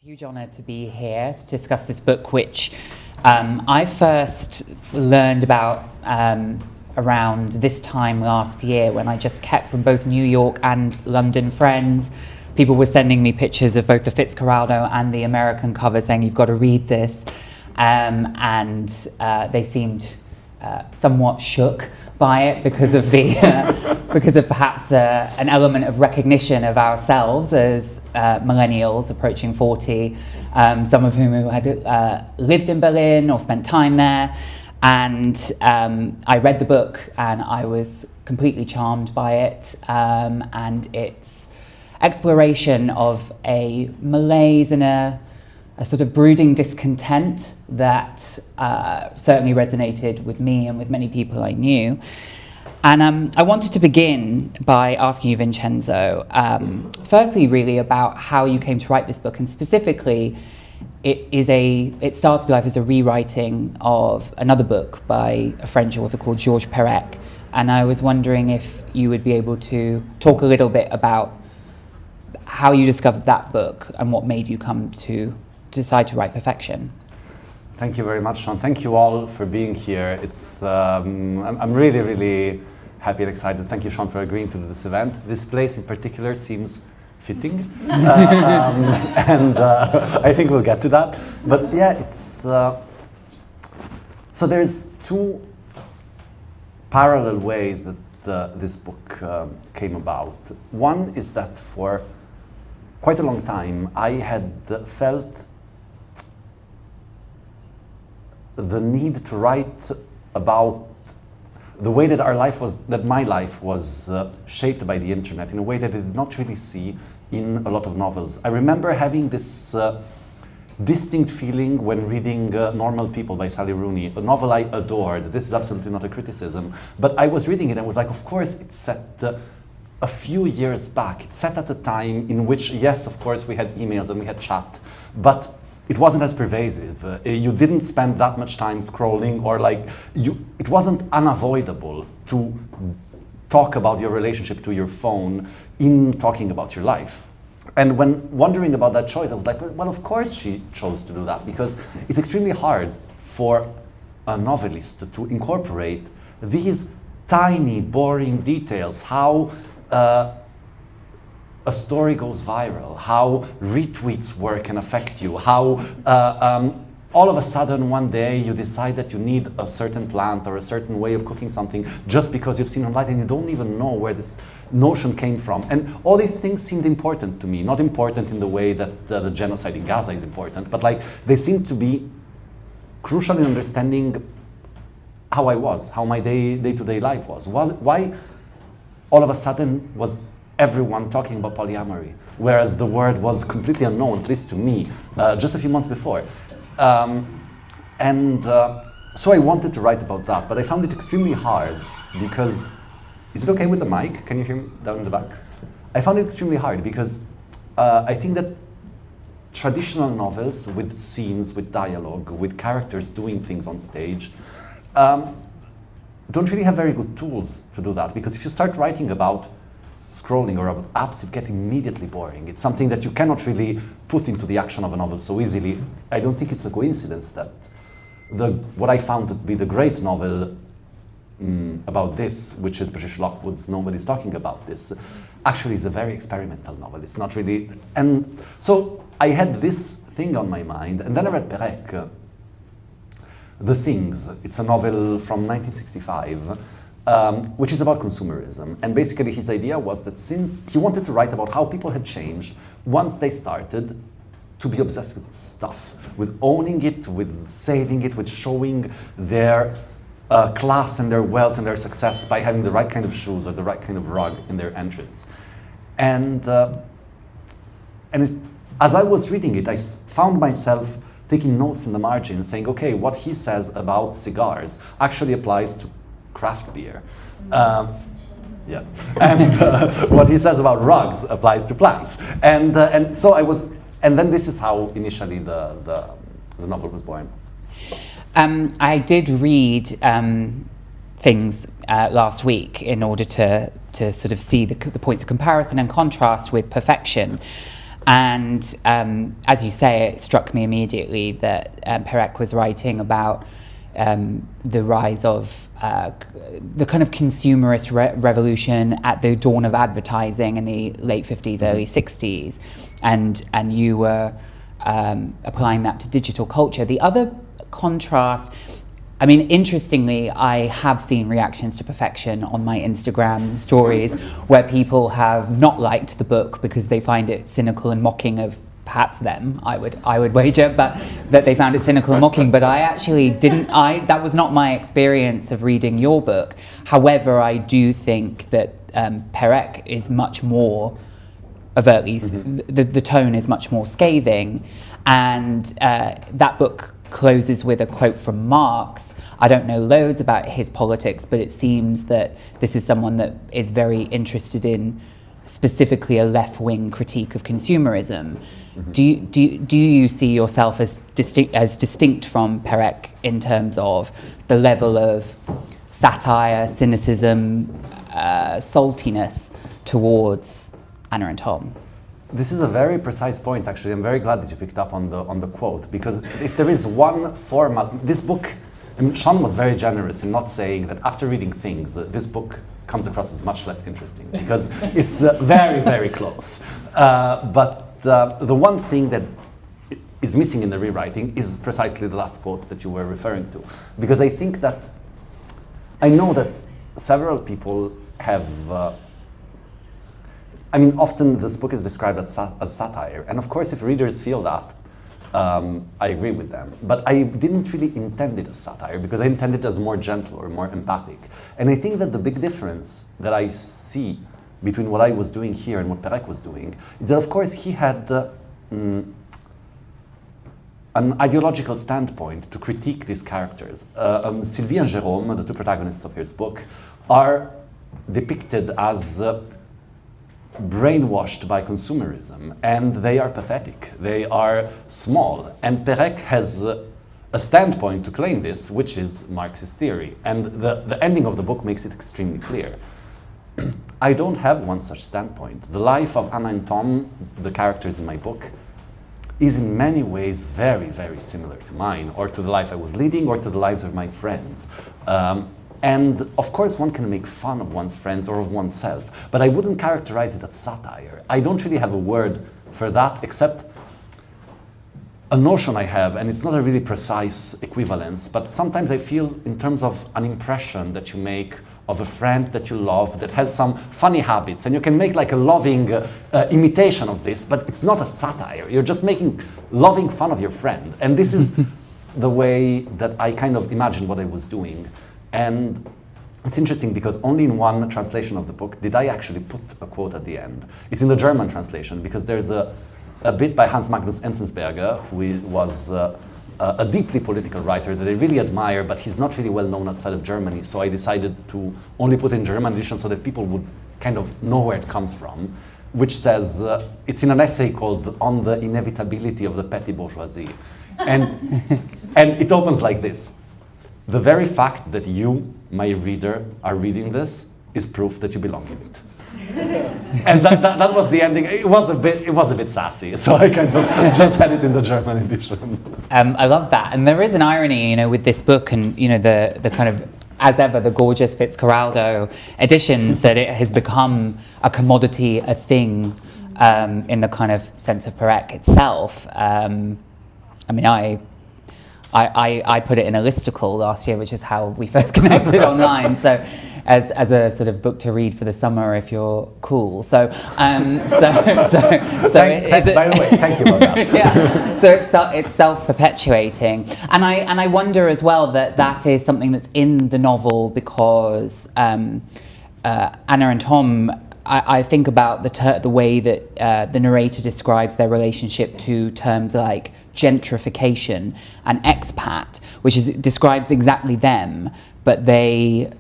Huge honour to be here to discuss this book, which I first learned about around this time last year, when I just kept from both New York and London friends. People were sending me pictures of both the Fitzcarraldo and the American cover, saying, "You've got to read this," and they seemed somewhat shook by it because of the because of perhaps an element of recognition of ourselves as millennials approaching 40, some of whom who had lived in Berlin or spent time there. And I read the book and I was completely charmed by it, and its exploration of a malaise and a sort of brooding discontent that certainly resonated with me and with many people I knew. And I wanted to begin by asking you, Vincenzo, firstly really about how you came to write this book, and specifically it started life as a rewriting of another book by a French author called Georges Perec. And I was wondering if you would be able to talk a little bit about how you discovered that book and what made you come to decide to write Perfection. Thank you very much, Shon. Thank you all for being here. It's I'm really, really happy and excited. Thank you, Shon, for agreeing to this event. This place in particular seems fitting, and I think we'll get to that. But yeah, it's so there's two parallel ways that this book came about. One is that for quite a long time I had felt the need to write about the way that my life was shaped by the internet in a way that I did not really see in a lot of novels. I remember having this distinct feeling when reading Normal People by Sally Rooney, a novel I adored. This is absolutely not a criticism, but I was reading it and was like, of course it's set a few years back. It's set at a time in which, yes, of course, we had emails and we had chat, but it wasn't as pervasive. You didn't spend that much time scrolling, or it wasn't unavoidable to talk about your relationship to your phone in talking about your life. And when wondering about that choice, I was like, well, of course she chose to do that, because it's extremely hard for a novelist to incorporate these tiny, boring details, how a story goes viral, how retweets work and affect you, how all of a sudden one day you decide that you need a certain plant or a certain way of cooking something just because you've seen online and you don't even know where this notion came from. And all these things seemed important to me, not important in the way that the genocide in Gaza is important, but they seemed to be crucial in understanding how I was, how my day-to-day life was. Why all of a sudden was everyone talking about polyamory, whereas the word was completely unknown, at least to me, just a few months before. So I wanted to write about that, but I found it extremely hard because, is it okay with the mic? Can you hear me down in the back? I found it extremely hard because I think that traditional novels with scenes, with dialogue, with characters doing things on stage, don't really have very good tools to do that, because if you start writing about scrolling or about apps, it gets immediately boring. It's something that you cannot really put into the action of a novel so easily. I don't think it's a coincidence that what I found to be the great novel about this, which is Patricia Lockwood's Nobody's Talking About This, actually is a very experimental novel. It's not really... And so I had this thing on my mind, and then I read Perec, The Things. It's a novel from 1965, which is about consumerism. And basically his idea was that since he wanted to write about how people had changed once they started to be obsessed with stuff, with owning it, with saving it, with showing their class and their wealth and their success by having the right kind of shoes or the right kind of rug in their entrance. And as I was reading it, I found myself taking notes in the margin saying, okay, what he says about cigars actually applies to craft beer. Yeah, and what he says about rugs applies to plants. And so I was, and then this is how initially the novel was born. I did read Things last week in order to sort of see the points of comparison and contrast with Perfection. And as you say, it struck me immediately that Perec was writing about the rise of the kind of consumerist revolution at the dawn of advertising in the late 50s, early 60s, and you were applying that to digital culture. The other contrast, I mean, interestingly, I have seen reactions to Perfection on my Instagram stories where people have not liked the book because they find it cynical and mocking of perhaps them, I would wager, but that they found it cynical and mocking. But I actually didn't, that was not my experience of reading your book. However, I do think that Perec is much more overtly, the tone is much more scathing. And that book closes with a quote from Marx. I don't know loads about his politics, but it seems that this is someone that is very interested in specifically a left-wing critique of consumerism. Do you see yourself as distinct from Perec in terms of the level of satire, cynicism, saltiness towards Anna and Tom? This is a very precise point, actually. I'm very glad that you picked up on the quote, because if there is one format, this book, I mean, Shon was very generous in not saying that after reading Things, this book comes across as much less interesting, because it's very, very close. But the one thing that is missing in the rewriting is precisely the last quote that you were referring to, because I think that, I know that several people have, I mean, often this book is described as satire, and of course if readers feel that, I agree with them. But I didn't really intend it as satire, because I intended it as more gentle or more empathic. And I think that the big difference that I see between what I was doing here and what Perec was doing is that, of course, he had an ideological standpoint to critique these characters. Sylvie and Jérôme, the two protagonists of his book, are depicted as brainwashed by consumerism, and they are pathetic. They are small, and Perec has a standpoint to claim this, which is Marxist theory, and the ending of the book makes it extremely clear. I don't have one such standpoint. The life of Anna and Tom, the characters in my book, is in many ways very, very similar to mine, or to the life I was leading, or to the lives of my friends. And of course one can make fun of one's friends or of oneself, but I wouldn't characterize it as satire. I don't really have a word for that except a notion I have, and it's not a really precise equivalence, but sometimes I feel in terms of an impression that you make of a friend that you love that has some funny habits, and you can make like a loving imitation of this, but it's not a satire. You're just making loving fun of your friend. And this is the way that I kind of imagined what I was doing. And it's interesting because only in one translation of the book did I actually put a quote at the end. It's in the German translation, because there's a bit by Hans Magnus Enzensberger, who was a deeply political writer that I really admire, but he's not really well known outside of Germany, so I decided to only put in German edition so that people would kind of know where it comes from, which says, it's in an essay called On the Inevitability of the Petty Bourgeoisie. And it opens like this. The very fact that you, my reader, are reading this is proof that you belong in it. And that was the ending. It was a bit sassy, so I kind of just had it in the German edition. I love that, and there is an irony, you know, with this book, and you know the kind of, as ever, the gorgeous Fitzcarraldo editions, that it has become a commodity, a thing, in the kind of sense of Perec itself. I mean, I put it in a listicle last year, which is how we first connected online. So, as a sort of book to read for the summer if you're cool. So, by the way, thank you about that. Yeah. So it's self-perpetuating, and I wonder as well that is something that's in the novel, because Anna and Tom. I think about the way that the narrator describes their relationship to terms like gentrification and expat, which describes exactly them, but they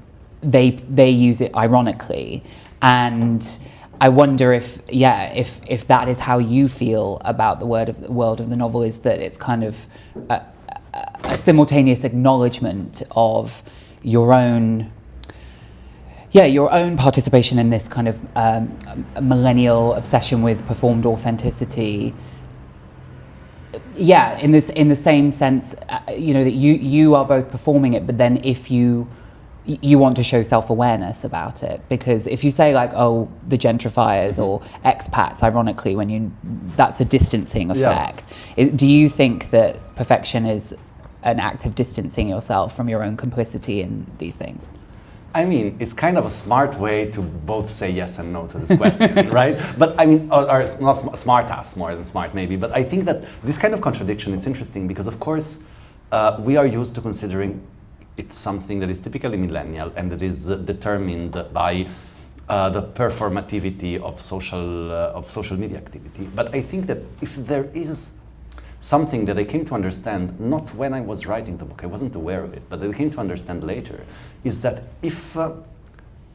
use it ironically. And I wonder if that is how you feel about the world of the novel, is that it's kind of a simultaneous acknowledgement of your own yeah, your own participation in this kind of millennial obsession with performed authenticity. Yeah, in the same sense, you know, that you are both performing it, but then if you want to show self-awareness about it, because if you say like, oh, the gentrifiers or expats, ironically, that's a distancing effect. Do you think that perfection is an act of distancing yourself from your own complicity in these things? I mean, it's kind of a smart way to both say yes and no to this question, right? But I mean, or not smart ass, more than smart maybe, but I think that this kind of contradiction is interesting because, of course, we are used to considering it's something that is typically millennial and that is determined by the performativity of social media activity. But I think that if there is something that I came to understand, not when I was writing the book, I wasn't aware of it, but I came to understand later, is that if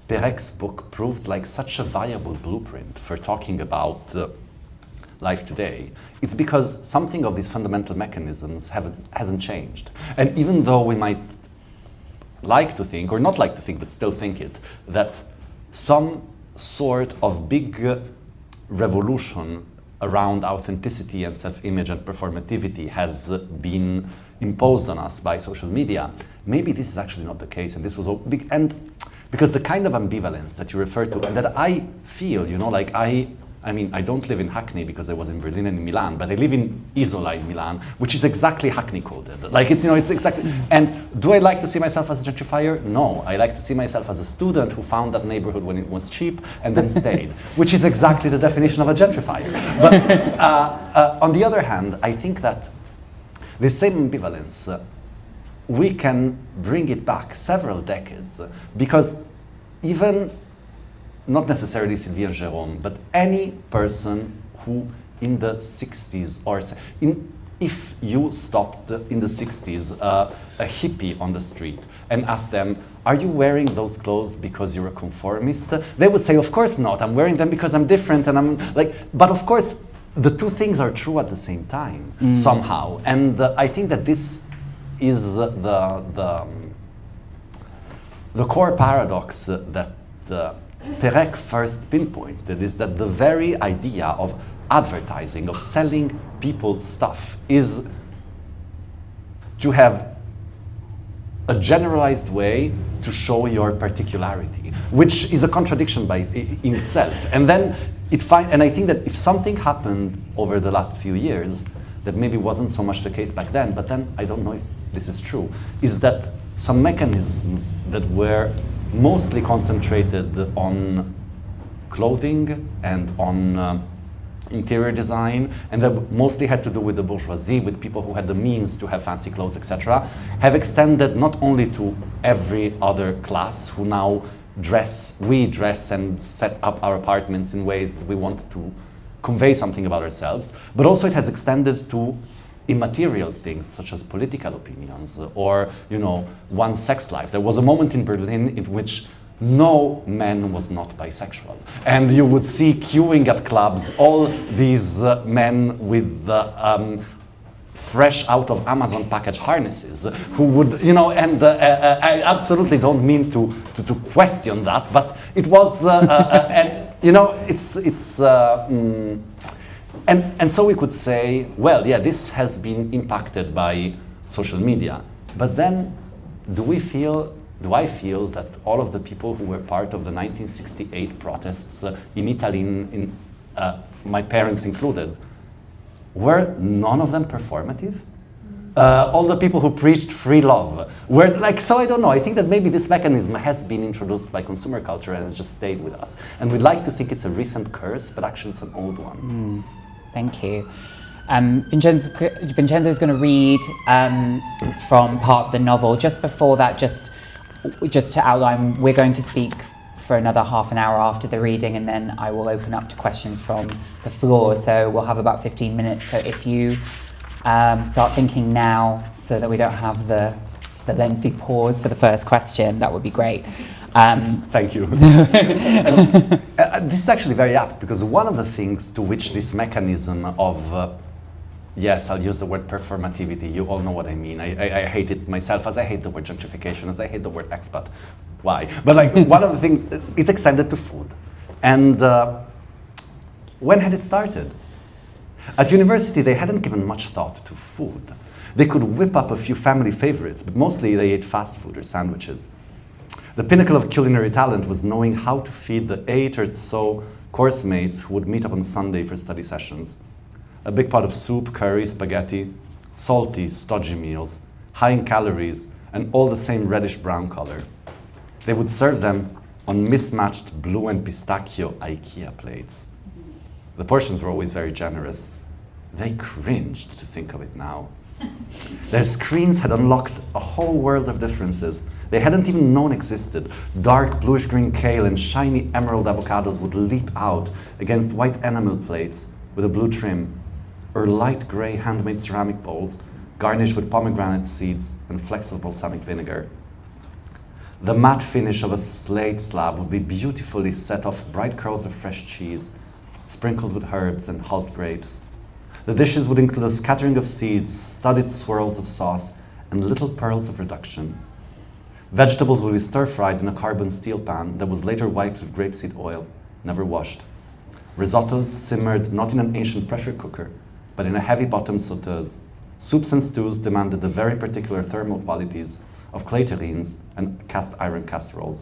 Perec's book proved like such a viable blueprint for talking about life today, it's because something of these fundamental mechanisms hasn't changed. And even though we might like to think, or not like to think, but still think it, that some sort of big revolution around authenticity and self-image and performativity has been imposed on us by social media, maybe this is actually not the case, and this was all big, and because the kind of ambivalence that you refer to, and that I feel, you know, like I mean, I don't live in Hackney because I was in Berlin and in Milan, but I live in Isola in Milan, which is exactly Hackney coded. Like, it's, you know, it's exactly, and do I like to see myself as a gentrifier? No, I like to see myself as a student who found that neighborhood when it was cheap and then stayed, which is exactly the definition of a gentrifier. But on the other hand, I think that this same ambivalence, we can bring it back several decades, because even not necessarily Sylvie and Jérôme, but any person who in the 60s, or if you stopped in the 60s a hippie on the street and asked them, are you wearing those clothes because you're a conformist? They would say, of course not, I'm wearing them because I'm different, and I'm like, but of course, the two things are true at the same time, somehow. And I think that this is the core paradox that Perec first pinpointed, is that the very idea of advertising, of selling people stuff, is to have a generalized way to show your particularity, which is a contradiction in itself. And then and I think that if something happened over the last few years that maybe wasn't so much the case back then, but then I don't know if this is true, is that some mechanisms that were mostly concentrated on clothing and on interior design, and that mostly had to do with the bourgeoisie, with people who had the means to have fancy clothes, etc., have extended not only to every other class who now we dress and set up our apartments in ways that we want to convey something about ourselves, but also it has extended to immaterial things such as political opinions or, you know, one's sex life. There was a moment in Berlin in which no man was not bisexual, and you would see queuing at clubs all these men with fresh out of Amazon package harnesses who would, you know, and I absolutely don't mean to question that, but it was and, you know, and so we could say, well, yeah, this has been impacted by social media. But then, do I feel that all of the people who were part of the 1968 protests in Italy, my parents included, were none of them performative? All the people who preached free love were like, so I don't know, I think that maybe this mechanism has been introduced by consumer culture and has just stayed with us. And we'd like to think it's a recent curse, but actually it's an old one. Thank you. Vincenzo's going to read from part of the novel. Just before that, just to outline, we're going to speak for another half an hour after the reading, and then I will open up to questions from the floor. So we'll have about 15 minutes. So if you start thinking now, so that we don't have the lengthy pause for the first question, that would be great. Thank you. This is actually very apt, because one of the things to which this mechanism of, yes, I'll use the word performativity, you all know what I mean. I hate it myself, as I hate the word gentrification, as I hate the word expat. why. But like one of the things, it extended to food. And when had it started? At university, they hadn't given much thought to food. They could whip up a few family favorites, but mostly they ate fast food or sandwiches. The pinnacle of culinary talent was knowing how to feed the 8 or so course mates who would meet up on Sunday for study sessions. A big pot of soup, curry, spaghetti, salty, stodgy meals, high in calories, and all the same reddish-brown color. They would serve them on mismatched blue and pistachio IKEA plates. The portions were always very generous. They cringed to think of it now. Their screens had unlocked a whole world of differences they hadn't even known existed. Dark bluish-green kale and shiny emerald avocados would leap out against white enamel plates with a blue trim, or light gray handmade ceramic bowls garnished with pomegranate seeds and flecks of balsamic vinegar. The matte finish of a slate slab would be beautifully set off bright curls of fresh cheese, sprinkled with herbs and hulled grapes. The dishes would include a scattering of seeds, studded swirls of sauce, and little pearls of reduction. Vegetables would be stir-fried in a carbon steel pan that was later wiped with grapeseed oil, never washed. Risottos simmered not in an ancient pressure cooker, but in a heavy-bottomed sauteuse. Soups and stews demanded the very particular thermal qualities of clay terrines and cast iron casseroles.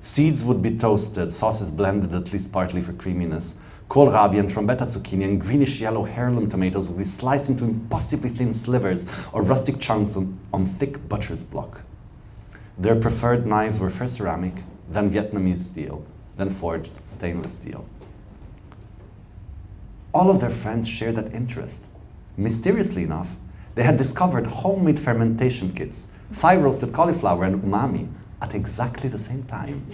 Seeds would be toasted, sauces blended at least partly for creaminess. Kohlrabi and trombetta zucchini and greenish-yellow heirloom tomatoes would be sliced into impossibly thin slivers or rustic chunks on thick butcher's block. Their preferred knives were first ceramic, then Vietnamese steel, then forged stainless steel. All of their friends shared that interest. Mysteriously enough, they had discovered homemade fermentation kits, 5 roasted cauliflower and umami at exactly the same time.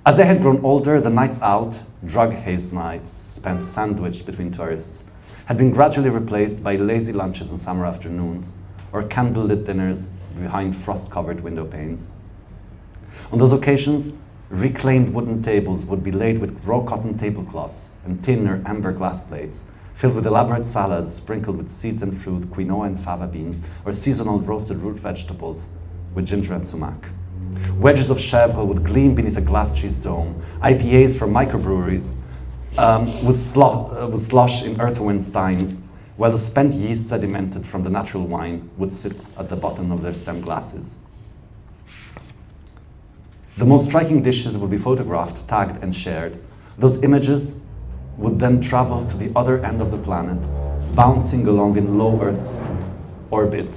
As they had grown older, the nights out, drug-hazed nights spent sandwiched between tourists, had been gradually replaced by lazy lunches on summer afternoons or candlelit dinners behind frost-covered window panes. On those occasions, reclaimed wooden tables would be laid with raw cotton tablecloths and tin or amber glass plates, filled with elaborate salads sprinkled with seeds and fruit, quinoa and fava beans, or seasonal roasted root vegetables with ginger and sumac. Wedges of chèvre would gleam beneath a glass cheese dome. IPAs from microbreweries would slosh in earthen steins, while the spent yeast sedimented from the natural wine would sit at the bottom of their stem glasses. The most striking dishes would be photographed, tagged, and shared. Those images would then travel to the other end of the planet, bouncing along in low Earth orbit,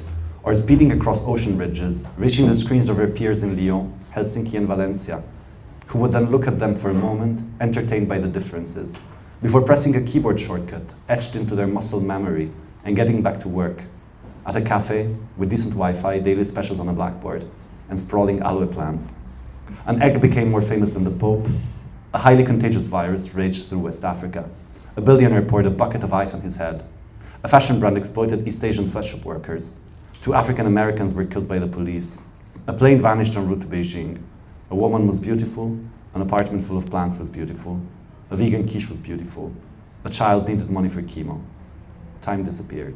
or speeding across ocean ridges, reaching the screens of their peers in Lyon, Helsinki, and Valencia, who would then look at them for a moment, entertained by the differences, before pressing a keyboard shortcut, etched into their muscle memory, and getting back to work, at a cafe, with decent Wi-Fi, daily specials on a blackboard, and sprawling aloe plants. An egg became more famous than the Pope. A highly contagious virus raged through West Africa. A billionaire poured a bucket of ice on his head. A fashion brand exploited East Asian sweatshop workers. 2 African Americans were killed by the police. A plane vanished en route to Beijing. A woman was beautiful. An apartment full of plants was beautiful. A vegan quiche was beautiful. A child needed money for chemo. Time disappeared.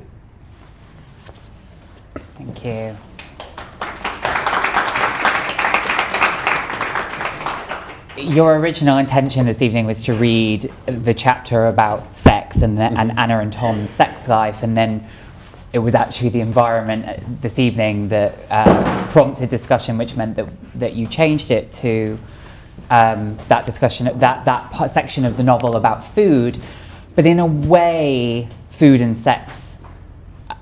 Thank you. Your original intention this evening was to read the chapter about sex and Anna and Tom's sex life, and then it was actually the environment this evening that prompted discussion, which meant that you changed it to that discussion, that section of the novel about food. But in a way, food and sex,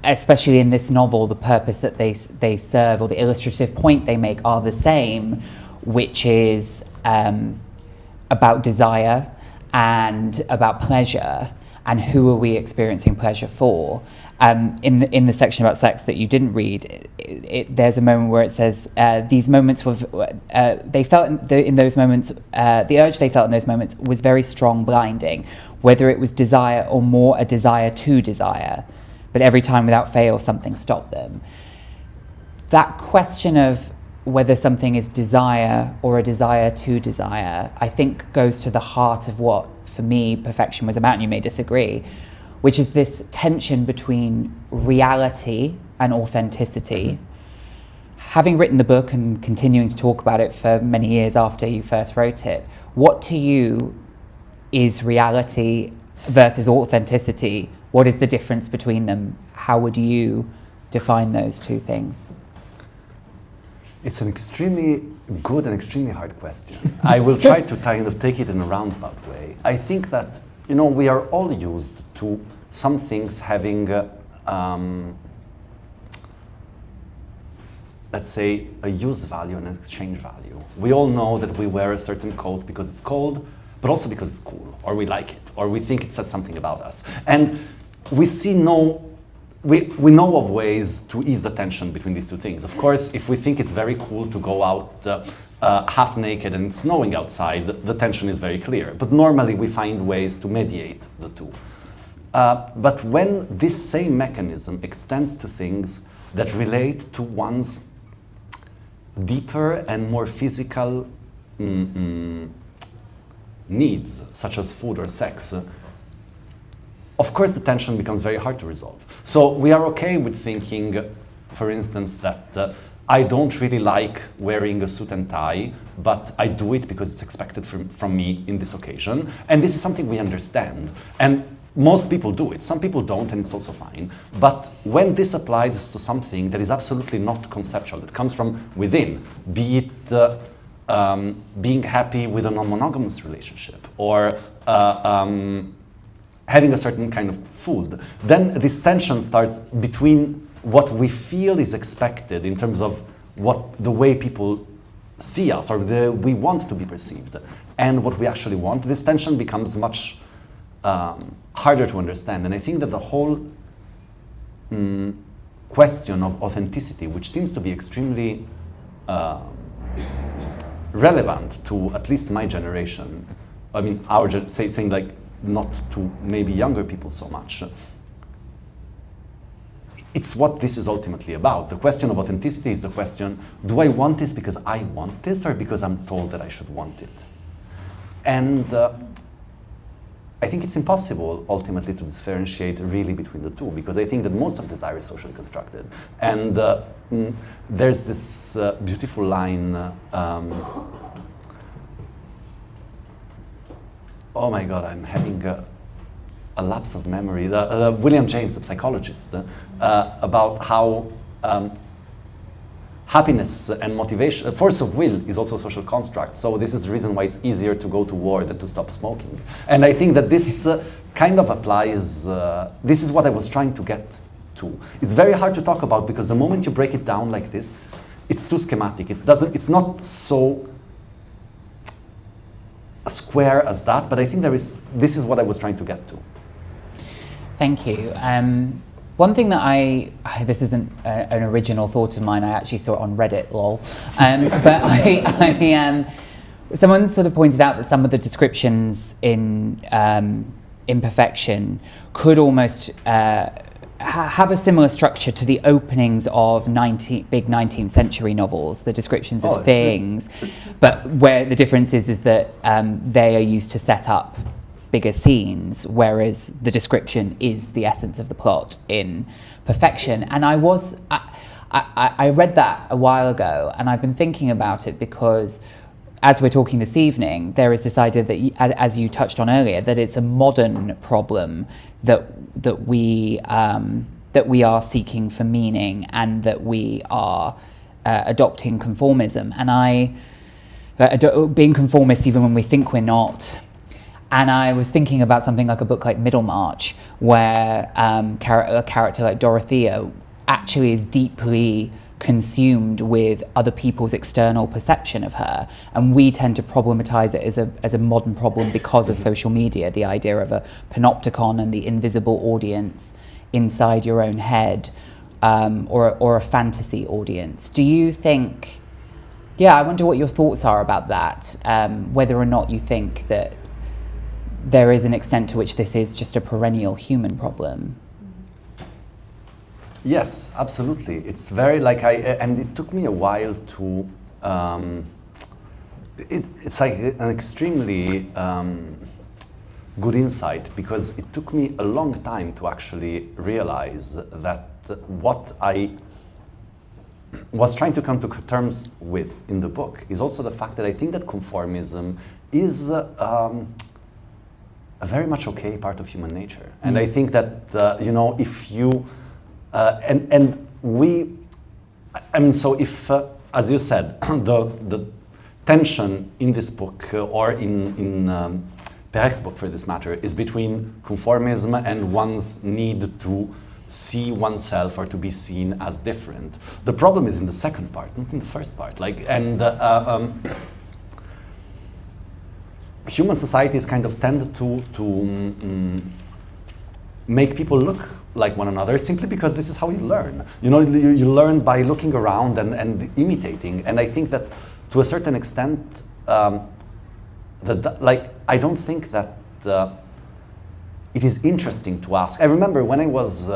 especially in this novel, the purpose that they serve or the illustrative point they make are the same, which is about desire and about pleasure, and who are we experiencing pleasure for. In the section about sex that you didn't read, there's a moment where it says these moments were they felt in those moments the urge they felt in those moments was very strong, blinding, whether it was desire or more a desire to desire, but every time without fail something stopped them. That question of whether something is desire or a desire to desire, I think goes to the heart of what, for me, perfection was about, and you may disagree, which is this tension between reality and authenticity. having written the book and continuing to talk about it for many years after you first wrote it, what to you is reality versus authenticity? What is the difference between them? How would you define those two things? It's an extremely good and extremely hard question. I will try to kind of take it in a roundabout way. I think that, you know, we are all used to some things having, let's say, a use value and an exchange value. We all know that we wear a certain coat because it's cold, but also because it's cool, or we like it, or we think it says something about us. And we see we know of ways to ease the tension between these two things. Of course, if we think it's very cool to go out half naked and it's snowing outside, the tension is very clear. But normally we find ways to mediate the two. But when this same mechanism extends to things that relate to one's deeper and more physical needs, such as food or sex, of course the tension becomes very hard to resolve. So we are okay with thinking, for instance, that I don't really like wearing a suit and tie, but I do it because it's expected from me in this occasion. And this is something we understand. And most people do it. Some people don't, and it's also fine. But when this applies to something that is absolutely not conceptual, that comes from within, be it being happy with a non-monogamous relationship, or having a certain kind of food, then this tension starts between what we feel is expected in terms of what the way people see us, or we want to be perceived, and what we actually want. This tension becomes much harder to understand. And I think that the whole question of authenticity, which seems to be extremely relevant to at least my generation, I mean, saying like not to maybe younger people so much, it's what this is ultimately about. The question of authenticity is the question, do I want this because I want this, or because I'm told that I should want it? And I think it's impossible ultimately to differentiate really between the two, because I think that most of desire is socially constructed. And there's this beautiful line, oh my God, I'm having a lapse of memory. William James, the psychologist, about how happiness and motivation, force of will is also a social construct. So this is the reason why it's easier to go to war than to stop smoking. And I think that this kind of applies, this is what I was trying to get to. It's very hard to talk about because the moment you break it down like this, it's too schematic. It's not so square as that, but I think this is what I was trying to get to. Thank you. One thing that this isn't an original thought of mine, I actually saw it on Reddit, lol. But someone sort of pointed out that some of the descriptions in Imperfection could almost have a similar structure to the openings of big 19th century novels, the descriptions of things, but where the difference is that they are used to set up bigger scenes, whereas the description is the essence of the plot in Perfection. And I read that a while ago, and I've been thinking about it because as we're talking this evening, there is this idea that, as you touched on earlier, that it's a modern problem that we are seeking for meaning, and that we are adopting conformism. And being conformist even when we think we're not. And I was thinking about something like a book like Middlemarch, where a character like Dorothea actually is deeply consumed with other people's external perception of her, and we tend to problematize it as a modern problem because of social media, the idea of a panopticon and the invisible audience inside your own head, or a fantasy audience. Do you think, I wonder what your thoughts are about that, whether or not you think that there is an extent to which this is just a perennial human problem. Yes, absolutely. It's very and it took me a while to, it's like an extremely good insight, because it took me a long time to actually realize that what I was trying to come to terms with in the book is also the fact that I think that conformism is a very much okay part of human nature. And I think that, you know, if you, and we, I mean, so if, as you said, the tension in this book, or in Perec's book for this matter, is between conformism and one's need to see oneself or to be seen as different. The problem is in the second part, not in the first part. Like, and human societies kind of tend to make people look like one another simply because this is how you learn. You know, you learn by looking around and imitating. And I think that to a certain extent, like, I don't think that it is interesting to ask. I remember when I was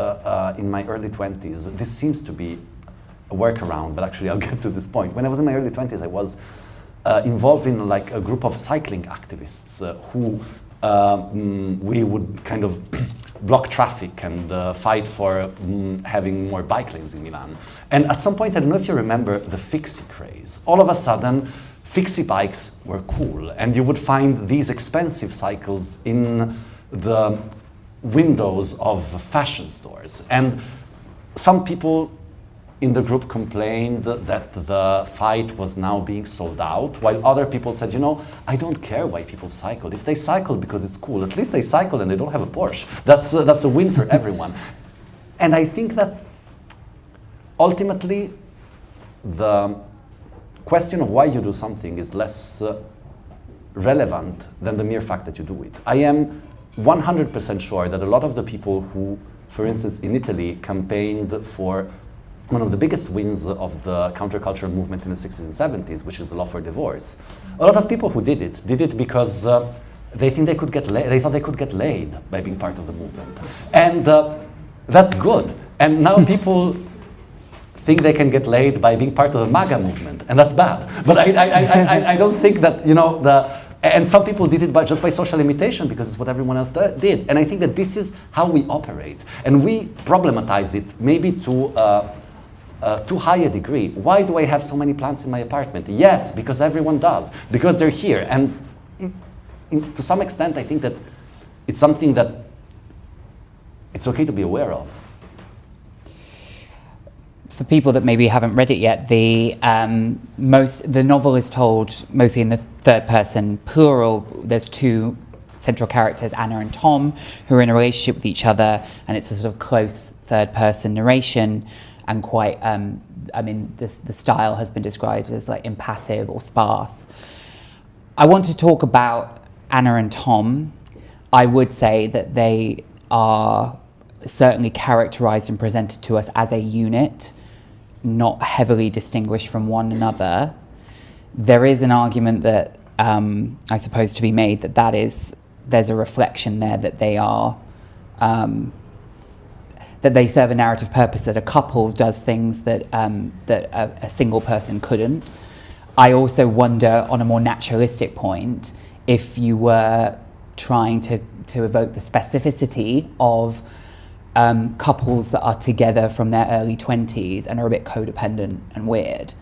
in my early 20s, this seems to be a workaround, but actually I'll get to this point. When I was in my early 20s, I was involved in like a group of cycling activists who we would kind of block traffic and fight for having more bike lanes in Milan. And at some point, I don't know if you remember the fixie craze. All of a sudden, fixie bikes were cool, and you would find these expensive cycles in the windows of fashion stores. And some people in the group complained that the fight was now being sold out, while other people said, you know, I don't care why people cycle. If they cycle because it's cool, at least they cycle and they don't have a Porsche. That's a win for everyone. And I think that ultimately the question of why you do something is less relevant than the mere fact that you do it. I am 100% sure that a lot of the people who, for instance, in Italy, campaigned for one of the biggest wins of the counterculture movement in the 60s and 70s, which is the law for divorce. A lot of people who did it because they think they could get laid. They thought they could get laid by being part of the movement, and that's good. And now people think they can get laid by being part of the MAGA movement, and that's bad. But I don't think that, you know, and some people did it just by social imitation because it's what everyone else did. And I think that this is how we operate, and we problematize it maybe to too high a degree. Why do I have so many plants in my apartment? Yes, because everyone does, because they're here. And to some extent, I think that it's something that it's okay to be aware of. For people that maybe haven't read it yet, the novel is told mostly in the third person plural. There's two central characters, Anna and Tom, who are in a relationship with each other, and it's a sort of close third person narration. And quite, I mean, the style has been described as like impassive or sparse. I want to talk about Anna and Tom. I would say that they are certainly characterized and presented to us as a unit, not heavily distinguished from one another. There is an argument that I suppose to be made that there's a reflection there that they are that they serve a narrative purpose, that a couple does things that a single person couldn't. I also wonder, on a more naturalistic point, if you were trying to evoke the specificity of couples that are together from their early 20s and are a bit codependent and weird.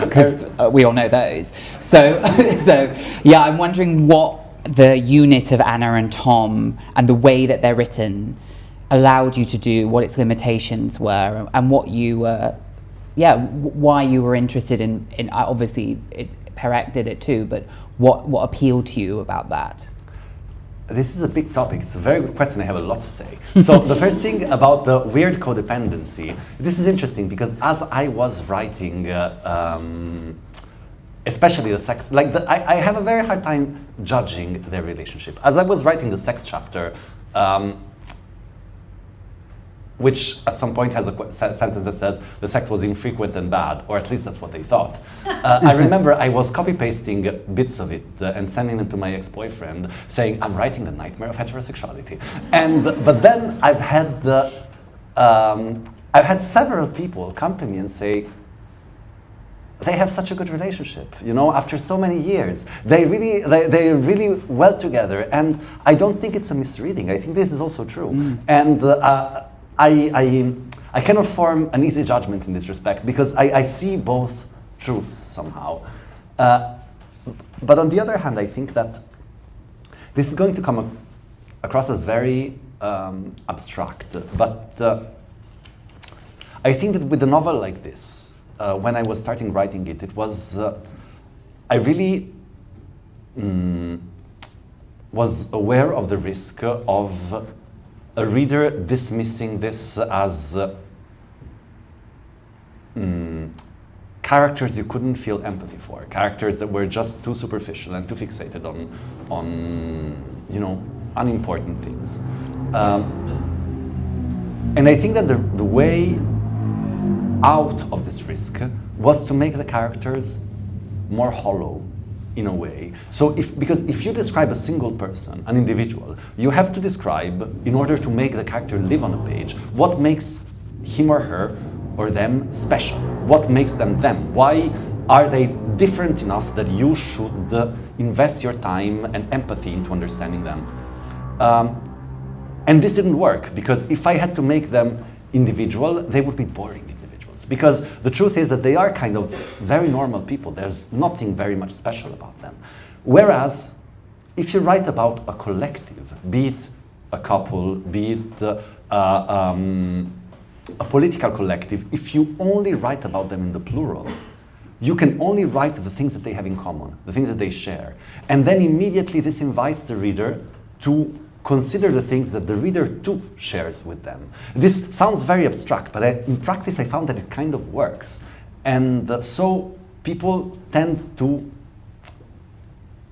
Because we all know those. So yeah, I'm wondering what the unit of Anna and Tom and the way that they're written allowed you to do, what its limitations were, and what you were, why you were interested in obviously Perec did it too, but what appealed to you about that? This is a big topic. It's a very good question. I have a lot to say. So the first thing about the weird codependency, this is interesting because as I was writing, especially the sex, like I have a very hard time judging their relationship. As I was writing the sex chapter, which at some point has a sentence that says the sex was infrequent and bad, or at least that's what they thought. I remember I was copy-pasting bits of it and sending them to my ex-boyfriend saying, I'm writing the nightmare of heterosexuality. But then I've had several people come to me and say, they have such a good relationship, you know, after so many years. They're really well together, and I don't think it's a misreading. I think this is also true. And I cannot form an easy judgment in this respect because I see both truths somehow. But on the other hand, I think that this is going to come across as very abstract. But I think that with a novel like this, when I was starting writing it, it was, I really was aware of the risk of a reader dismissing this as characters you couldn't feel empathy for, characters that were just too superficial and too fixated on you know, unimportant things. And I think that the way out of this risk was to make the characters more hollow in a way. So because if you describe a single person, an individual, you have to describe, in order to make the character live on a page, what makes him or her or them special. What makes them them? Why are they different enough that you should invest your time and empathy into understanding them? And this didn't work, because if I had to make them individual, they would be boring individuals. Because the truth is that they are kind of very normal people. There's nothing very much special about them. Whereas, if you write about a collective, be it a couple, be it a political collective, if you only write about them in the plural, you can only write the things that they have in common, the things that they share. And then immediately this invites the reader to consider the things that the reader too shares with them. This sounds very abstract, but in practice I found that it kind of works. And so people tend to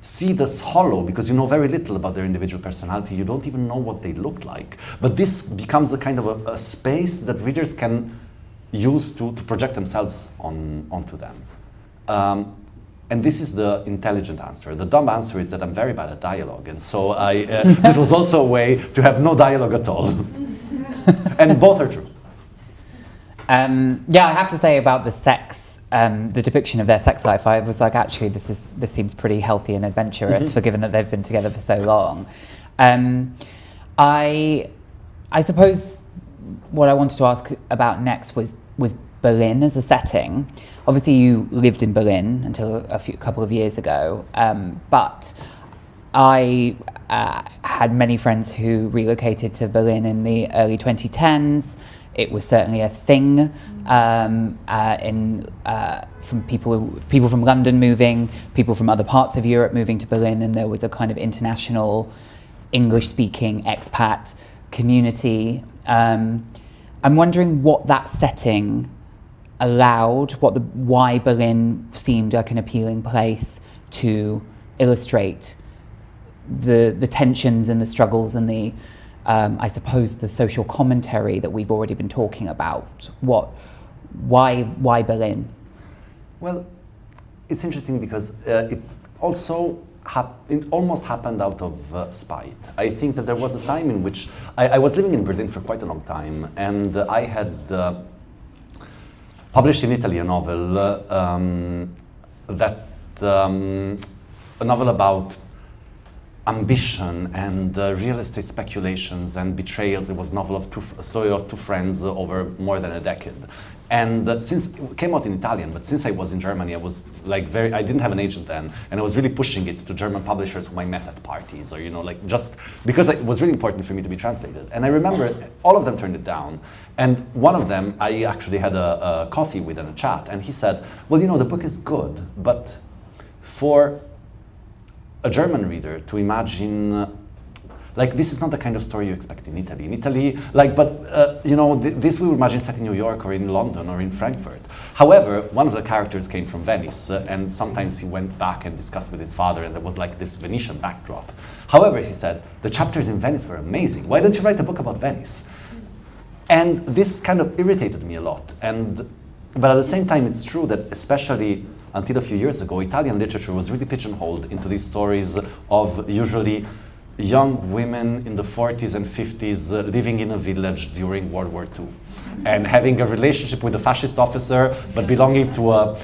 see this hollow, because you know very little about their individual personality. You don't even know what they look like. But this becomes a kind of a space that readers can use to project themselves onto them. And this is the intelligent answer. The dumb answer is that I'm very bad at dialogue, and so this was also a way to have no dialogue at all. And both are true. Yeah, I have to say about the sex, the depiction of their sex life, I was like, actually, this seems pretty healthy and adventurous, for given that they've been together for so long. I suppose what I wanted to ask about next was Berlin as a setting. Obviously, you lived in Berlin until a couple of years ago, but I had many friends who relocated to Berlin in the early 2010s. It was certainly a thing from people from London moving, people from other parts of Europe moving to Berlin, and there was a kind of international English-speaking expat community. I'm wondering what that setting allowed, why Berlin seemed like an appealing place to illustrate the tensions and the struggles and the I suppose the social commentary that we've already been talking about. Why Berlin? Well, it's interesting because it also it almost happened out of spite. I think that there was a time in which I was living in Berlin for quite a long time, and I had published in Italy a novel a novel about ambition and real estate speculations and betrayals. It was a novel of a story of two friends over more than a decade. And since it came out in Italian, but since I was in Germany, I was like I didn't have an agent then, and I was really pushing it to German publishers whom I met at parties, or like just because it was really important for me to be translated. And I remember all of them turned it down. And one of them I actually had a coffee with and a chat, and he said, well, the book is good, but for a German reader to imagine, this is not the kind of story you expect in Italy. In Italy, this we would imagine set in New York or in London or in Frankfurt. However, one of the characters came from Venice, and sometimes he went back and discussed with his father, and there was this Venetian backdrop. However, he said, the chapters in Venice were amazing. Why don't you write a book about Venice? And this kind of irritated me a lot. But at the same time, it's true that especially until a few years ago, Italian literature was really pigeonholed into these stories of usually young women in the 40s and 50s living in a village during World War II and having a relationship with a fascist officer but belonging to a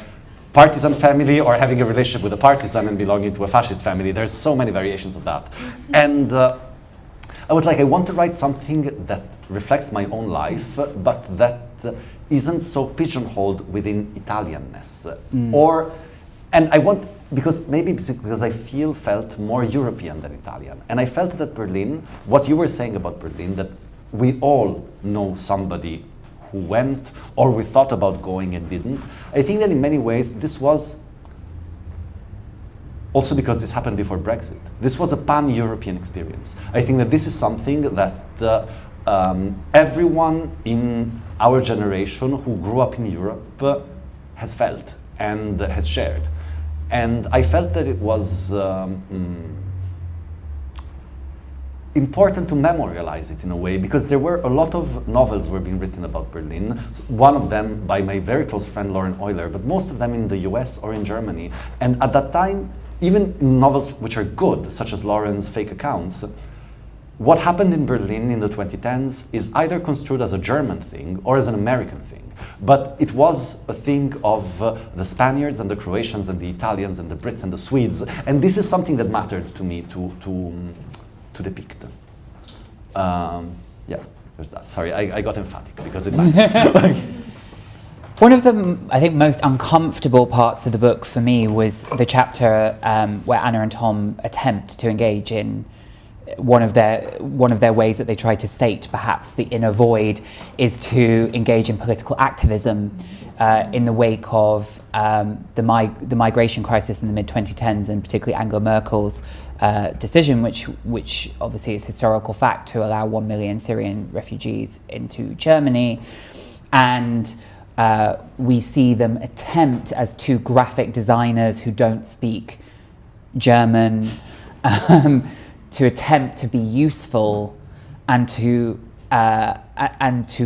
partisan family, or having a relationship with a partisan and belonging to a fascist family. There's so many variations of that. And I was like, I want to write something that reflects my own life, but that isn't so pigeonholed within Italianness. And I want, because I felt more European than Italian. And I felt that Berlin, what you were saying about Berlin, that we all know somebody who went, or we thought about going and didn't. I think that in many ways this was, also because this happened before Brexit, this was a pan-European experience. I think that this is something that everyone in our generation who grew up in Europe has felt and has shared. And I felt that it was important to memorialize it in a way, because there were a lot of novels were being written about Berlin, one of them by my very close friend Lauren Euler, but most of them in the US or in Germany. And at that time, even in novels which are good, such as Lauren's Fake Accounts, what happened in Berlin in the 2010s is either construed as a German thing or as an American thing. But it was a thing of the Spaniards and the Croatians and the Italians and the Brits and the Swedes. And this is something that mattered to me to depict. Yeah, there's that. Sorry, I got emphatic because it matters. One of the, I think, most uncomfortable parts of the book for me was the chapter where Anna and Tom attempt to engage in one of their ways that they try to sate perhaps the inner void is to engage in political activism in the wake of the migration crisis in the mid-2010s, and particularly Angela Merkel's decision, which obviously is historical fact, to allow 1 million Syrian refugees into Germany. And we see them attempt, as two graphic designers who don't speak German, to attempt to be useful and to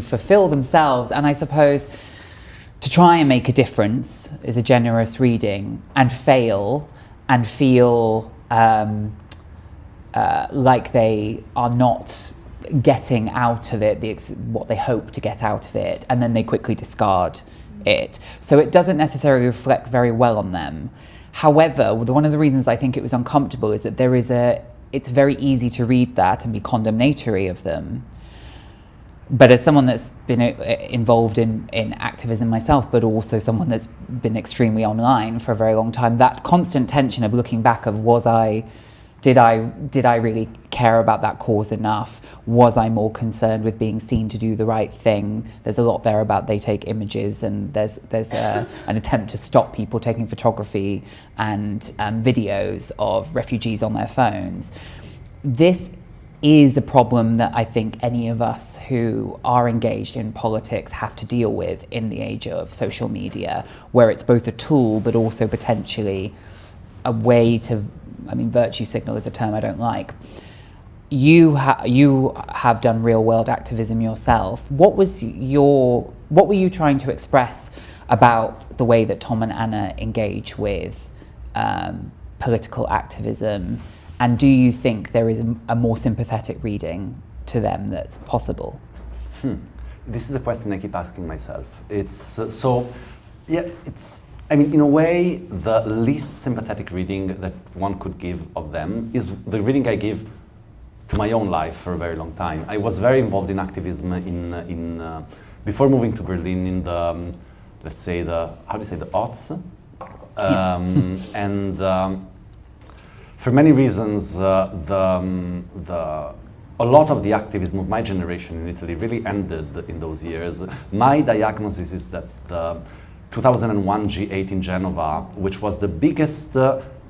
fulfill themselves, and I suppose to try and make a difference is a generous reading, and fail and feel like they are not getting out of it what they hope to get out of it, and then they quickly discard it. So it doesn't necessarily reflect very well on them. However, one of the reasons I think it was uncomfortable is that it's very easy to read that and be condemnatory of them. But as someone that's been involved in activism myself, but also someone that's been extremely online for a very long time, that constant tension of looking back of did I really care about that cause enough? Was I more concerned with being seen to do the right thing? There's a lot there about they take images, and there's an attempt to stop people taking photography and videos of refugees on their phones. This is a problem that I think any of us who are engaged in politics have to deal with in the age of social media, where it's both a tool but also potentially a way to, virtue signal is a term I don't like. You have done real world activism yourself. What were you trying to express about the way that Tom and Anna engage with political activism? And do you think there is a more sympathetic reading to them that's possible? This is a question I keep asking myself. It's in a way, the least sympathetic reading that one could give of them is the reading I give to my own life for a very long time. I was very involved in activism before moving to Berlin in the, let's say the aughts. Yes. And for many reasons, a lot of the activism of my generation in Italy really ended in those years. My diagnosis is that the 2001 G8 in Genova, which was the biggest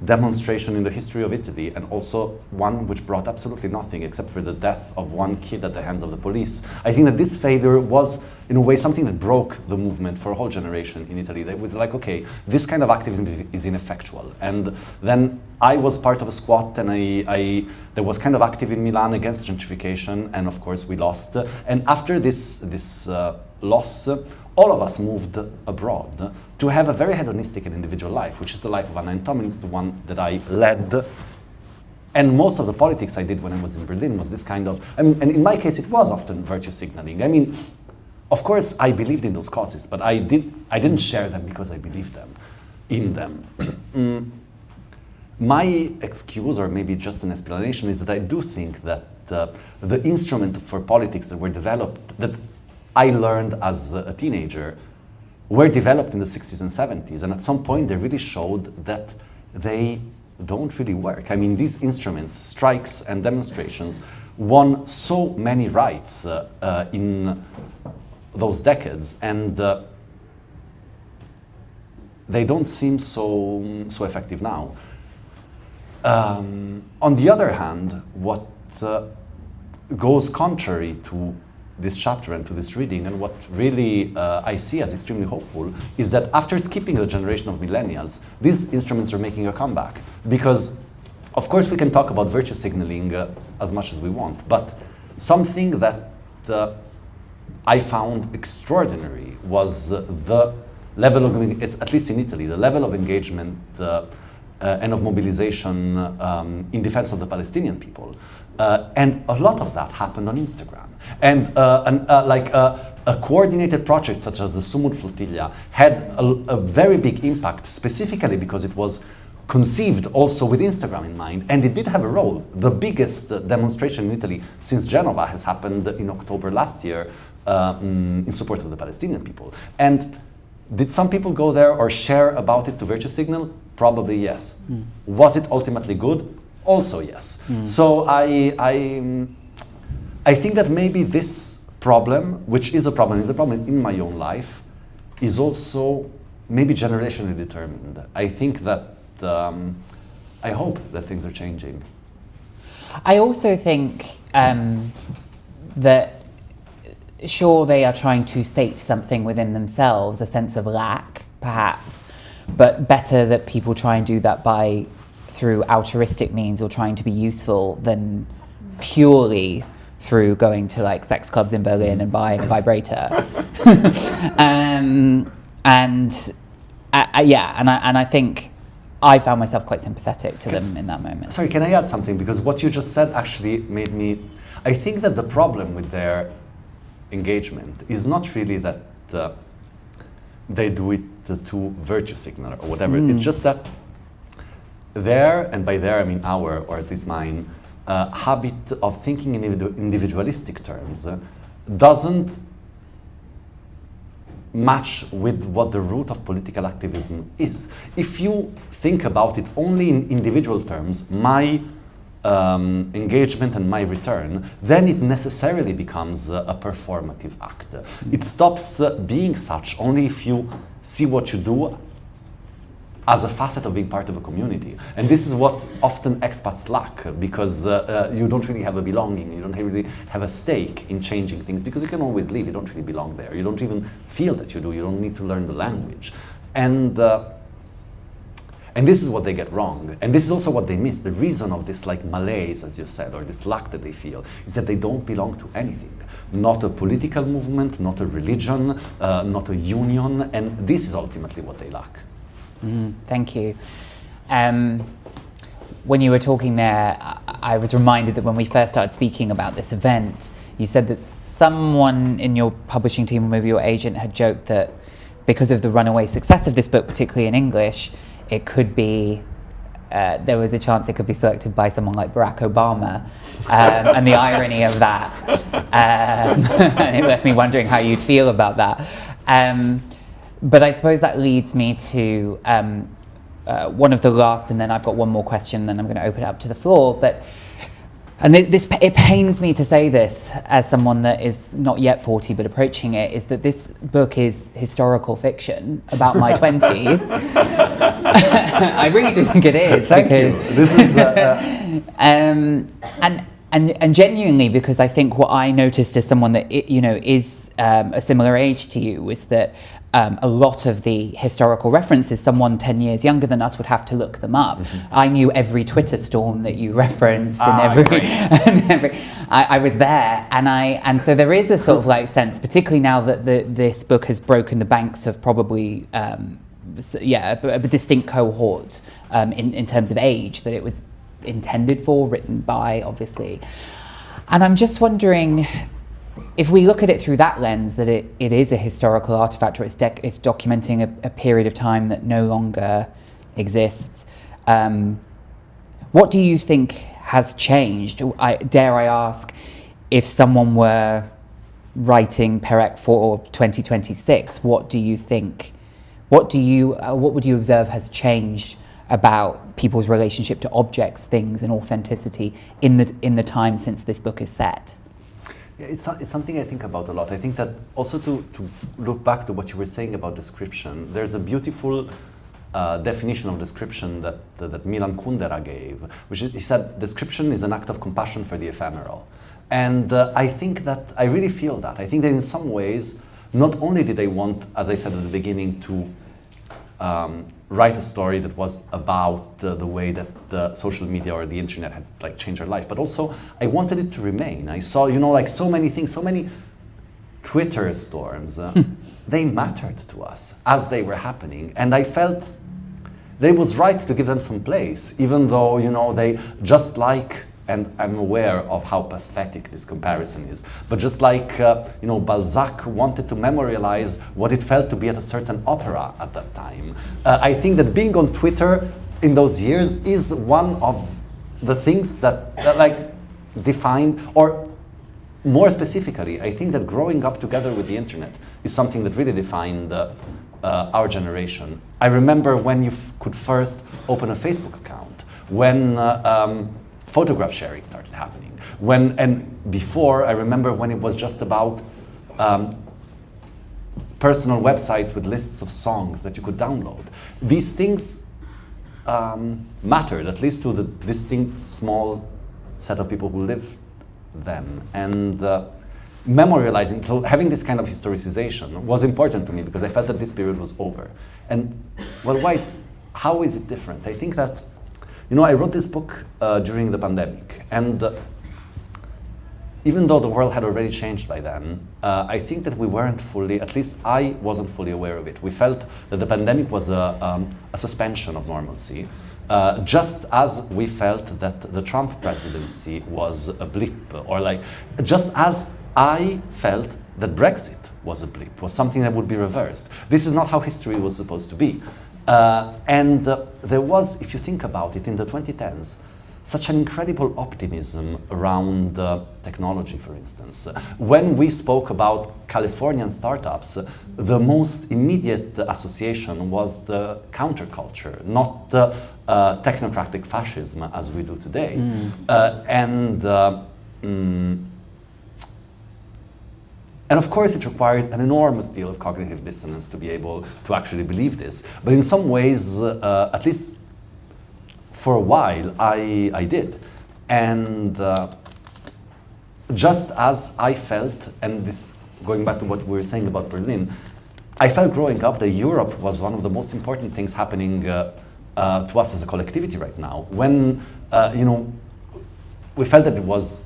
demonstration in the history of Italy, and also one which brought absolutely nothing except for the death of one kid at the hands of the police. I think that this failure was, in a way, something that broke the movement for a whole generation in Italy. That was like, okay, this kind of activism is ineffectual. And then I was part of a squad, and there was kind of active in Milan against gentrification, and of course we lost. And after this loss, all of us moved abroad to have a very hedonistic and individual life, which is the life of Anna and Tom, and it's the one that I led. And most of the politics I did when I was in Berlin was this kind of, and in my case it was often virtue signaling. Of course I believed in those causes, but I didn't share them because I believed in them. My excuse, or maybe just an explanation, is that I do think that the instrument for politics that were developed, that I learned as a teenager, were developed in the 60s and 70s, and at some point they really showed that they don't really work. I mean, these instruments, strikes and demonstrations, won so many rights in those decades, and they don't seem so effective now. On the other hand, what goes contrary to this chapter and to this reading, and what really I see as extremely hopeful, is that after skipping the generation of millennials, these instruments are making a comeback. Because, of course, we can talk about virtue signaling as much as we want, but something that I found extraordinary was the level of, at least in Italy, the level of engagement and of mobilization in defense of the Palestinian people. And a lot of that happened on Instagram. And a coordinated project such as the Sumud Flotilla had a very big impact, specifically because it was conceived also with Instagram in mind, and it did have a role. The biggest demonstration in Italy since Genova has happened in October last year in support of the Palestinian people. And did some people go there or share about it to virtue signal? Probably yes. Was it ultimately good? Also yes. So I think that maybe this problem, which is a problem in my own life, is also maybe generationally determined. I think that I hope that things are changing. I also think that sure, they are trying to sate something within themselves, a sense of lack, perhaps, but better that people try and do that through altruistic means or trying to be useful than purely through going to like sex clubs in Berlin and buying a vibrator. And I think I found myself quite sympathetic to them in that moment. Sorry, can I add something? Because what you just said actually made me... I think that the problem with their engagement is not really that they do it to virtue signal or whatever. It's just that their, and by their I mean our, or at least mine, habit of thinking in individualistic terms doesn't match with what the root of political activism is. If you think about it only in individual terms, my engagement and my return, then it necessarily becomes a performative act. It stops being such only if you see what you do as a facet of being part of a community. And this is what often expats lack, because you don't really have a belonging, you don't really have a stake in changing things, because you can always leave, you don't really belong there. You don't even feel that you do, you don't need to learn the language. And this is what they get wrong. And this is also what they miss. The reason of this like malaise, as you said, or this lack that they feel, is that they don't belong to anything. Not a political movement, not a religion, not a union, and this is ultimately what they lack. Thank you. When you were talking there, I was reminded that when we first started speaking about this event, you said that someone in your publishing team, or maybe your agent, had joked that because of the runaway success of this book, particularly in English, it could be, there was a chance it could be selected by someone like Barack Obama, and the irony of that. And it left me wondering how you'd feel about that. But I suppose that leads me to one of the last, and then I've got one more question, then I'm going to open it up to the floor. It pains me to say this as someone that is not yet 40 but approaching it, is that this book is historical fiction about my 20s. I really do think it is. Thank because you. This is, and genuinely, because I think what I noticed as someone that is a similar age to you was that a lot of the historical references, someone 10 years younger than us would have to look them up. I knew every Twitter storm that you referenced, and I was there, and so there is a sort of like sense, particularly now that this book has broken the banks of probably a distinct cohort in terms of age that it was intended for, written by, obviously. And I'm just wondering, if we look at it through that lens, that it is a historical artifact, or it's documenting a period of time that no longer exists, what do you think has changed. Dare I ask, if someone were writing Perec for 2026, what do you think? What would you observe has changed about people's relationship to objects, things, and authenticity in the time since this book is set? Yeah, it's something I think about a lot. I think that also to look back to what you were saying about description, there's a beautiful definition of description that Milan Kundera gave, which is, he said, description is an act of compassion for the ephemeral. And I think that, I really feel that. I think that in some ways, not only did they want, as I said at the beginning, to write a story that was about the way that the social media or the internet had like changed our life, but also I wanted it to remain. I saw, you know, like so many things, so many Twitter storms, they mattered to us as they were happening. And I felt that it was right to give them some place, even though, you know, they just like, and I'm aware of how pathetic this comparison is, but just like, you know, Balzac wanted to memorialize what it felt to be at a certain opera at that time. I think that being on Twitter in those years is one of the things that like defined, or more specifically, I think that growing up together with the internet is something that really defined our generation. I remember when you could first open a Facebook account, when photograph sharing started happening. And before, I remember when it was just about personal websites with lists of songs that you could download. These things mattered, at least to the distinct small set of people who lived then. And memorializing, so having this kind of historicization was important to me because I felt that this period was over. And well, how is it different? I think that, you know, I wrote this book during the pandemic, and even though the world had already changed by then, I think that we weren't fully, at least I wasn't fully aware of it. We felt that the pandemic was a suspension of normalcy, just as we felt that the Trump presidency was a blip, or like, just as I felt that Brexit was a blip, was something that would be reversed. This is not how history was supposed to be. There was, if you think about it, in the 2010s, such an incredible optimism around technology, for instance. When we spoke about Californian startups, the most immediate association was the counterculture, not the technocratic fascism as we do today. And of course, it required an enormous deal of cognitive dissonance to be able to actually believe this. But in some ways, at least for a while, I did. And just as I felt, and this going back to what we were saying about Berlin, I felt growing up that Europe was one of the most important things happening to us as a collectivity right now. When, you know, we felt that it was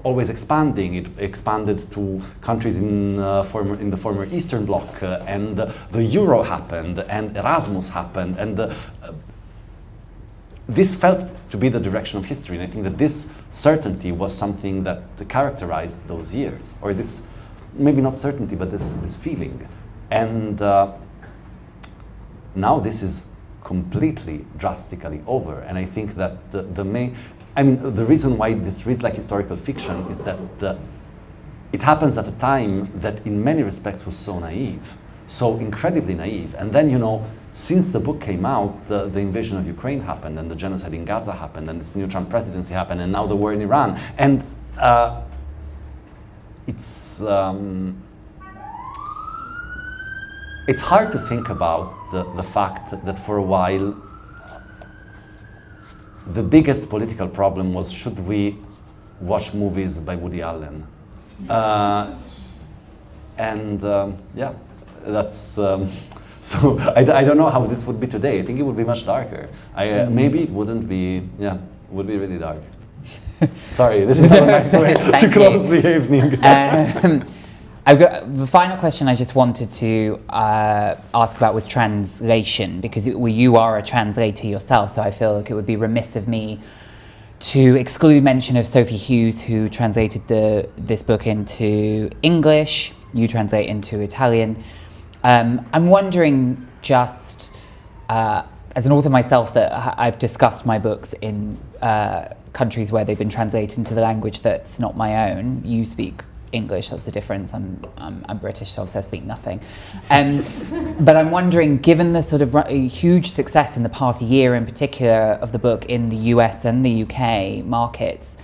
always expanding. It expanded to countries in the former Eastern Bloc, and the Euro happened, and Erasmus happened, and this felt to be the direction of history. And I think that this certainty was something that characterized those years, or this, maybe not certainty, but this feeling. And now this is completely, drastically over. And I think that the reason why this reads like historical fiction is that it happens at a time that in many respects was so naive, so incredibly naive. And then, you know, since the book came out, the invasion of Ukraine happened, and the genocide in Gaza happened, and this new Trump presidency happened, and now the war in Iran. And it's hard to think about the fact that for a while, the biggest political problem was, should we watch movies by Woody Allen? Yeah, that's, so I don't know how this would be today. I think it would be much darker. Maybe it wouldn't be, yeah, it would be really dark. Sorry, this is not a nice way to close the evening. I've got the final question I just wanted to ask about was translation, because you are a translator yourself, so I feel like it would be remiss of me to exclude mention of Sophie Hughes, who translated this book into English. You translate into Italian. I'm wondering, just as an author myself, that I've discussed my books in countries where they've been translated into the language that's not my own. You speak English, that's the difference. I'm British, so obviously I speak nothing. But I'm wondering, given the sort of huge success in the past year in particular of the book in the US and the UK markets,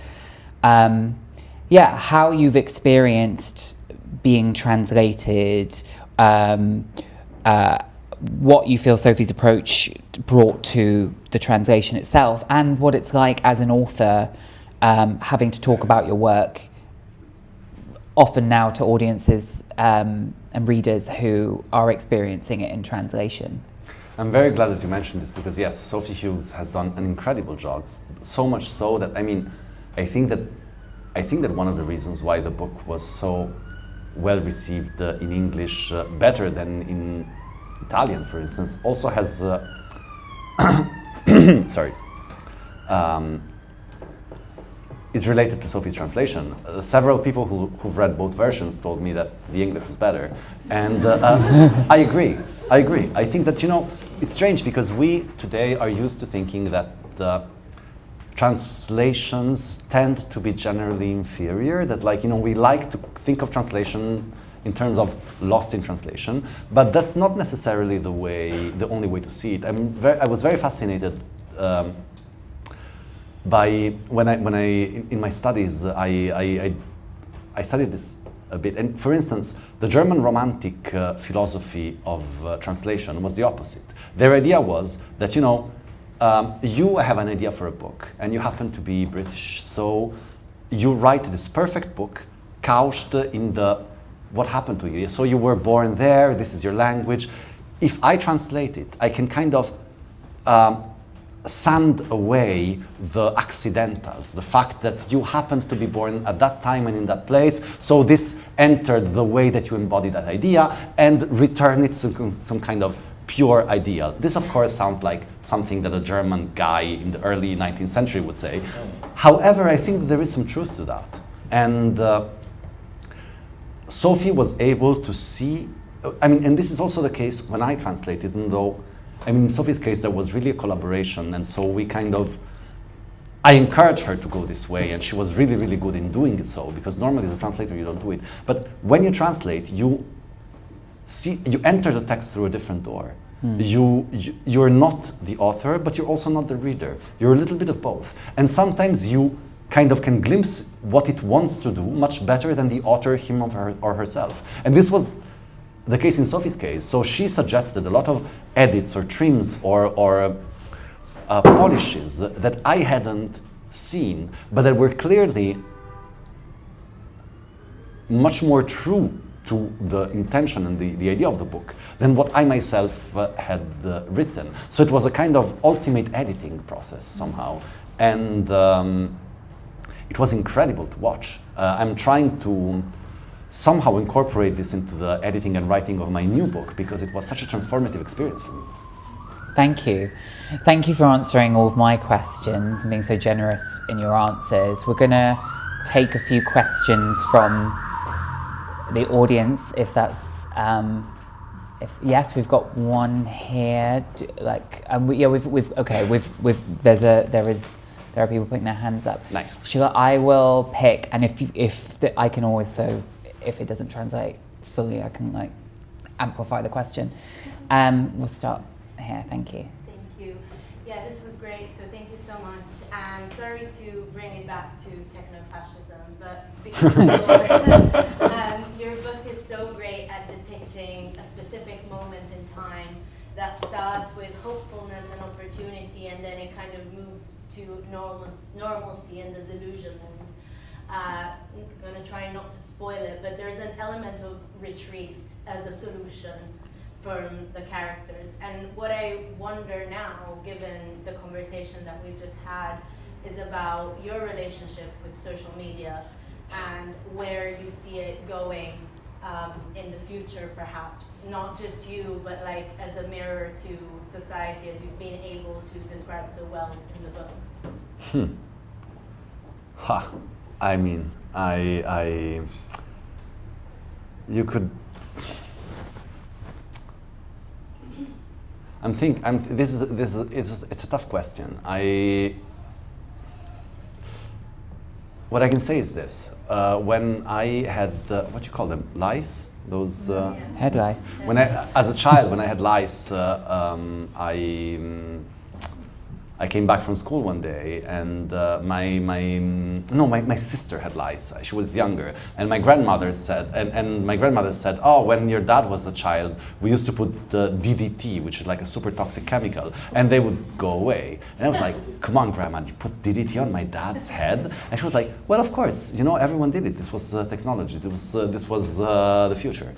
how you've experienced being translated, what you feel Sophie's approach brought to the translation itself, and what it's like as an author having to talk about your work often now to audiences and readers who are experiencing it in translation. I'm very glad that you mentioned this, because yes, Sophie Hughes has done an incredible job. So much so that, I think that one of the reasons why the book was so well received in English, better than in Italian, for instance, also has is related to Sophie's translation. Several people who've read both versions told me that the English was better, and I agree. I think that, it's strange, because we today are used to thinking that translations tend to be generally inferior, that we like to think of translation in terms of lost in translation, but that's not necessarily the only way to see it. I was very fascinated by when I in my studies I studied this a bit, and for instance, the German Romantic philosophy of translation was the opposite. Their idea was that you have an idea for a book, and you happen to be British, so you write this perfect book couched in what happened to you. So you were born there, this is your language. If I translate it, I can kind of sand away the accidentals, the fact that you happened to be born at that time and in that place, so this entered the way that you embody that idea, and return it to some kind of pure ideal. This, of course, sounds like something that a German guy in the early 19th century would say. However, I think there is some truth to that. And Sophie was able to see, and this is also the case when I translated, even though, in Sophie's case, there was really a collaboration, and so I encouraged her to go this way, and she was really, really good in doing it so, because normally as a translator you don't do it. But when you translate, you enter the text through a different door. You're not the author, but you're also not the reader. You're a little bit of both. And sometimes you kind of can glimpse what it wants to do much better than the author, him or herself. And this was the case in Sophie's case. So she suggested a lot of edits or trims or polishes that I hadn't seen, but that were clearly much more true to the intention and the idea of the book than what I myself had written. So it was a kind of ultimate editing process somehow. And it was incredible to watch. I'm trying to somehow incorporate this into the editing and writing of my new book, because it was such a transformative experience for me. Thank you. Thank you for answering all of my questions and being so generous in your answers. We're going to take a few questions from the audience, if that's, yes, we've got one here. There are people putting their hands up. Nice. I will pick, and I can also, if it doesn't translate fully, I can amplify the question. We'll start here. Thank you. Thank you. Yeah, this was great. So thank you so much. And sorry to bring it back to techno-fascism, but because your book is so great at depicting a specific moment in time that starts with hopefulness and opportunity, and then it kind of moves to normalcy and disillusionment. I'm going to try not to spoil it, but there's an element of retreat as a solution from the characters. And what I wonder now, given the conversation that we've just had, is about your relationship with social media and where you see it going in the future, perhaps. Not just you, but as a mirror to society, as you've been able to describe so well in the book. You could. It's a tough question. What I can say is this: when I had what you call them, lice, those Head lice. when as a child, when I had lice, I came back from school one day, and my sister had lice. She was younger, and my grandmother said, oh, when your dad was a child, we used to put DDT, which is like a super toxic chemical, and they would go away. And I was like, come on, Grandma, you put DDT on my dad's head? And she was like, well, of course, you know, everyone did it. This was technology. This was the future.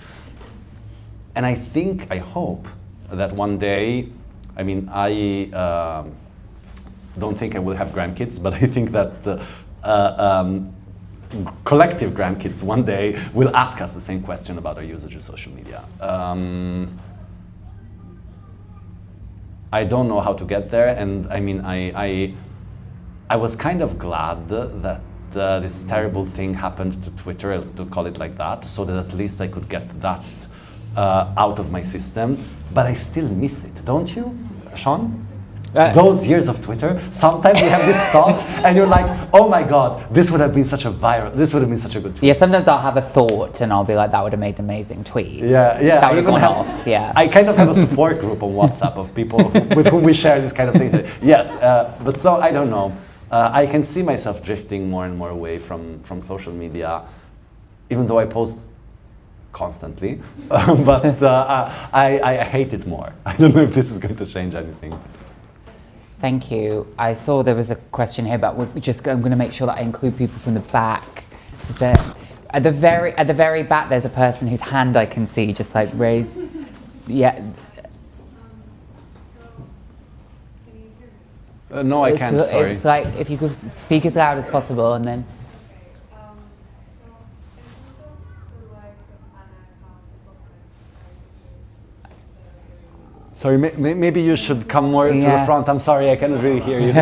And I hope that one day, I mean, I don't think I will have grandkids, but I think that collective grandkids one day will ask us the same question about our usage of social media. I don't know how to get there, and I mean, I was kind of glad that this terrible thing happened to Twitter. I'll still call it like that, so that at least I could get that out of my system. But I still miss it, don't you, Shon? Those years of Twitter, sometimes you have this thought and you're like, oh my God, this would have been such a good tweet. Yeah, sometimes I'll have a thought and I'll be like, that would have made an amazing tweet. Yeah. That would have gone off, yeah. I kind of have a support group on WhatsApp of people with whom we share this kind of thing. Yes, but so I don't know. I can see myself drifting more and more away from social media, even though I post constantly, but I hate it more. I don't know if this is going to change anything. Thank you. I saw there was a question here, but I'm going to make sure that I include people from the back. Is there, at the very back, there's a person whose hand I can see just like raised. Yeah. No, I can't. Sorry. It's like if you could speak as loud as possible, and then. Sorry, maybe you should come more to the front. I'm sorry, I cannot really hear you.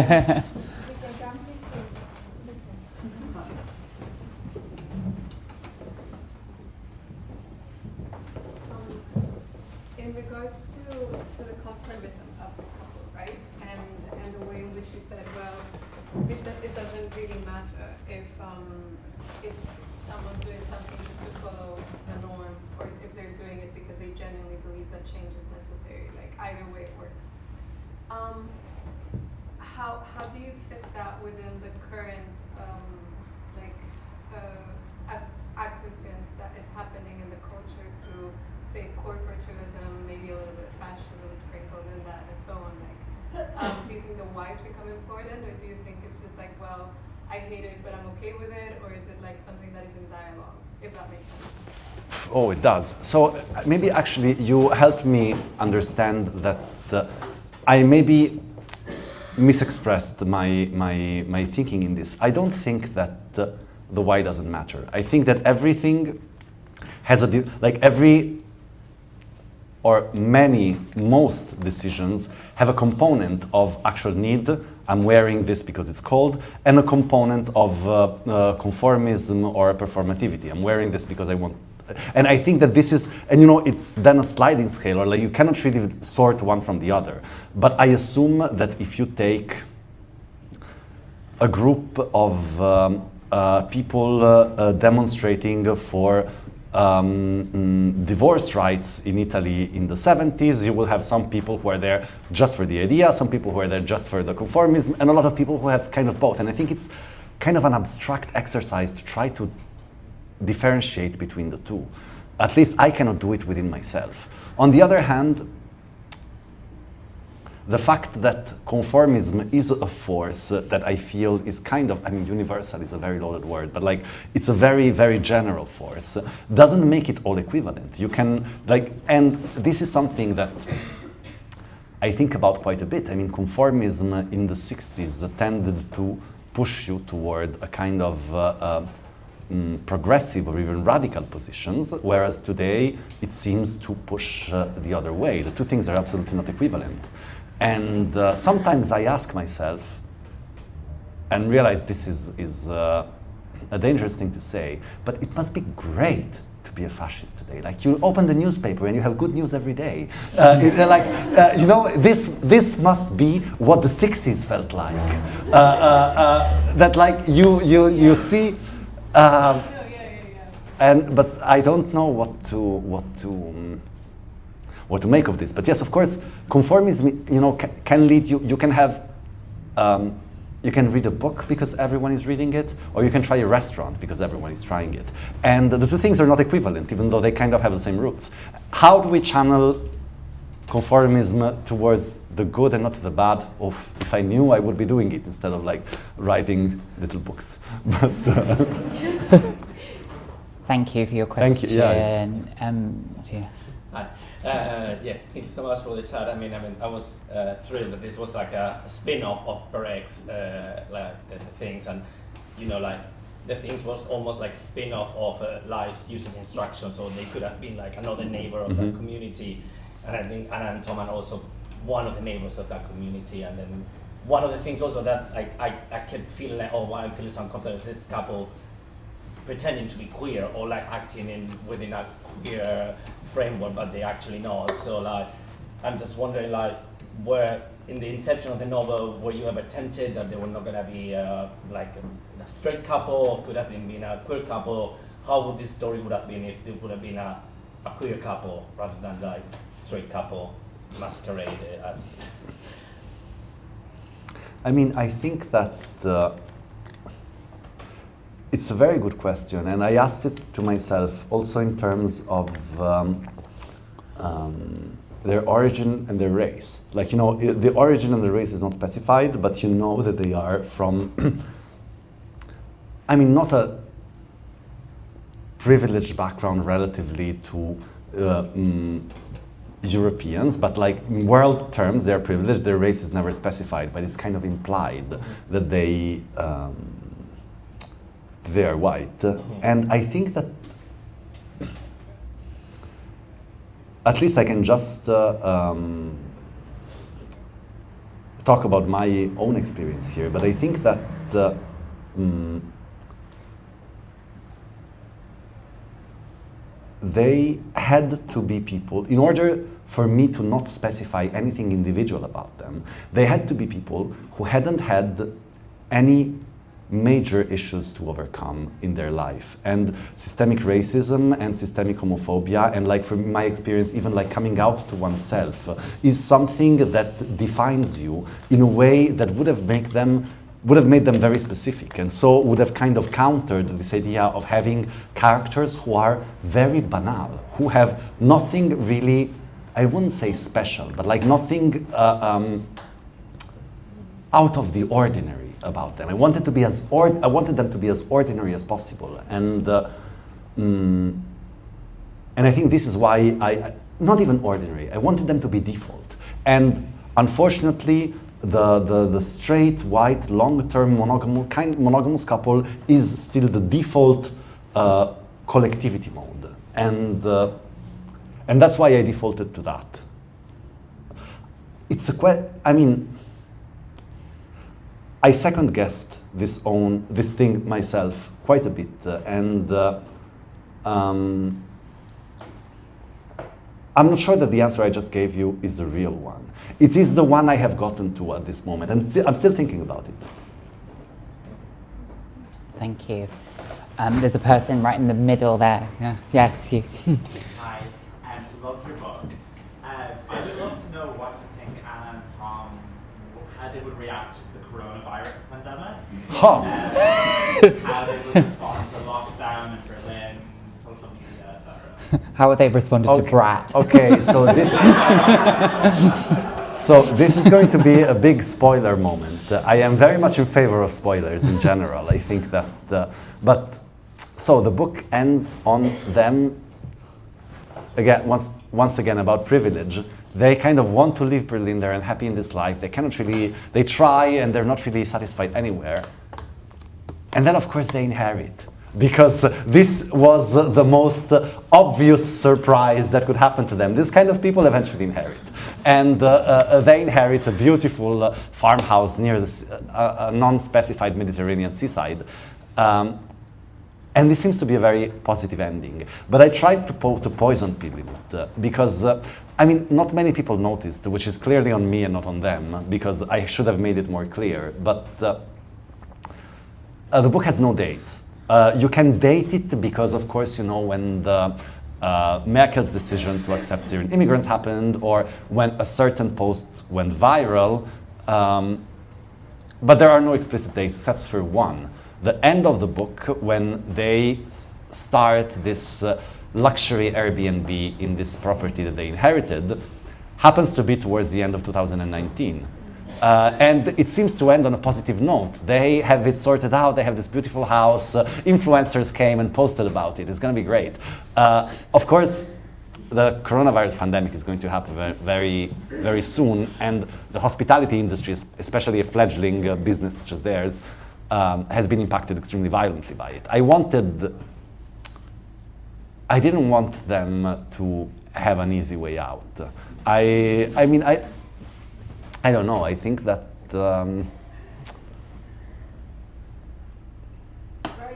In regards to the conformism of this couple, right? And the way in which you said, well, it doesn't really matter if someone's doing something just to follow the norm, or if they're doing it because they genuinely believe that change is necessary. Like either way it works. How do you fit that within the current acquiescence that is happening in the culture to say corporativism, maybe a little bit of fascism sprinkled in that, and so on? Like, do you think the whys become important, or do you think it's just like, well, I hate it, but I'm okay with it, or is it like something that is in dialogue, if that makes sense? Oh, it does. So maybe actually you helped me understand that I maybe misexpressed my thinking in this. I don't think that the why doesn't matter. I think that everything has most decisions have a component of actual need. I'm wearing this because it's cold, and a component of conformism or performativity. I'm wearing this because I want. And I think that this is, and you know, it's then a sliding scale, or like you cannot really sort one from the other. But I assume that if you take a group of people demonstrating for divorce rights in Italy in the 70s, you will have some people who are there just for the idea, some people who are there just for the conformism, and a lot of people who have kind of both. And I think it's kind of an abstract exercise to try to differentiate between the two. At least I cannot do it within myself. On the other hand, the fact that conformism is a force that I feel is kind of, I mean, universal is a very loaded word, but like it's a very, very general force, doesn't make it all equivalent. You can, like, and this is something that I think about quite a bit. I mean, conformism in the 60s tended to push you toward a kind of progressive or even radical positions, whereas today it seems to push the other way. The two things are absolutely not equivalent. And sometimes I ask myself, and realize this is a dangerous thing to say, but it must be great to to be a fascist today. Like, you open the newspaper and you have good news every day. You know, this must be what the 60s felt like. That like you see, but I don't know what to make of this. But yes, of course, conformism, you know, can lead you. You can have. You can read a book because everyone is reading it, or you can try a restaurant because everyone is trying it. And the two things are not equivalent, even though they kind of have the same roots. How do we channel conformism towards the good and not the bad? Of, if I knew, I would be doing it instead of like writing little books. But, Thank you for your question. Thank you. Yeah. Yeah. Hi. Yeah, thank you so much for the chat. I mean, I was thrilled that this was like a spin-off of Berek's like the things, and you know, like the things was almost like a spin-off of Life's Users Instructions, so they could have been like another neighbor of that community, and I think Anna and Toman also one of the neighbors of that community, and then one of the things also that I kept feeling like, oh, why I'm feeling so uncomfortable is this couple pretending to be queer or like acting within a queer framework, but they actually not. So like, I'm just wondering, like, where in the inception of the novel, were you ever tempted that they were not gonna be like a straight couple, or could have been a queer couple? How would this story would have been if it would have been a queer couple rather than like straight couple masqueraded as? I mean, I think that it's a very good question, and I asked it to myself also in terms of their origin and their race. Like, you know, the origin and the race is not specified, but you know that they are from, I mean, not a privileged background relatively to Europeans, but like in world terms, they're privileged. Their race is never specified, but it's kind of implied that they are white. And I think that at least I can just talk about my own experience here, but I think that they had to be people, in order for me to not specify anything individual about them, they had to be people who hadn't had any major issues to overcome in their life, and systemic racism and systemic homophobia, and like from my experience, even like coming out to oneself is something that defines you in a way that would have made them very specific, and so would have kind of countered this idea of having characters who are very banal, who have nothing really, I wouldn't say special, but like nothing out of the ordinary about them. I wanted them to be as ordinary as possible, and I think this is why I not even ordinary. I wanted them to be default, and unfortunately, the straight white long-term monogamous couple is still the default collectivity mode, and that's why I defaulted to that. It's I mean, I second-guessed this thing myself quite a bit, and I'm not sure that the answer I just gave you is the real one. It is the one I have gotten to at this moment, and I'm still thinking about it. Thank you. There's a person right in the middle there. Yeah. Yes, you. Hi, loved your book. I would love to know what you think Anna and Tom, how they would react to the coronavirus pandemic. Huh. How they would respond to lockdown in Berlin, social media, etc. How would they have responded to Brat? Okay, so this is going to be a big spoiler moment. I am very much in favor of spoilers in general. I think that, so the book ends on them, again, once again about privilege. They kind of want to leave Berlin, they're unhappy in this life, they cannot really, they try and they're not really satisfied anywhere. And then of course they inherit, because this was the most obvious surprise that could happen to them. This kind of people eventually inherit. And they inherit a beautiful farmhouse near the non-specified Mediterranean seaside. And this seems to be a very positive ending. But I tried to poison people in it because, I mean, not many people noticed, which is clearly on me and not on them, because I should have made it more clear. But the book has no dates. You can date it because, of course, you know, when the Merkel's decision to accept Syrian immigrants happened, or when a certain post went viral. But there are no explicit dates except for one. The end of the book, when they start this luxury Airbnb in this property that they inherited, happens to be towards the end of 2019. And it seems to end on a positive note. They have it sorted out, they have this beautiful house, influencers came and posted about it, it's going to be great. Of course, the coronavirus pandemic is going to happen very, very soon, and the hospitality industry, especially a fledgling business such as theirs, has been impacted extremely violently by it. I didn't want them to have an easy way out. I mean, I don't know. I think that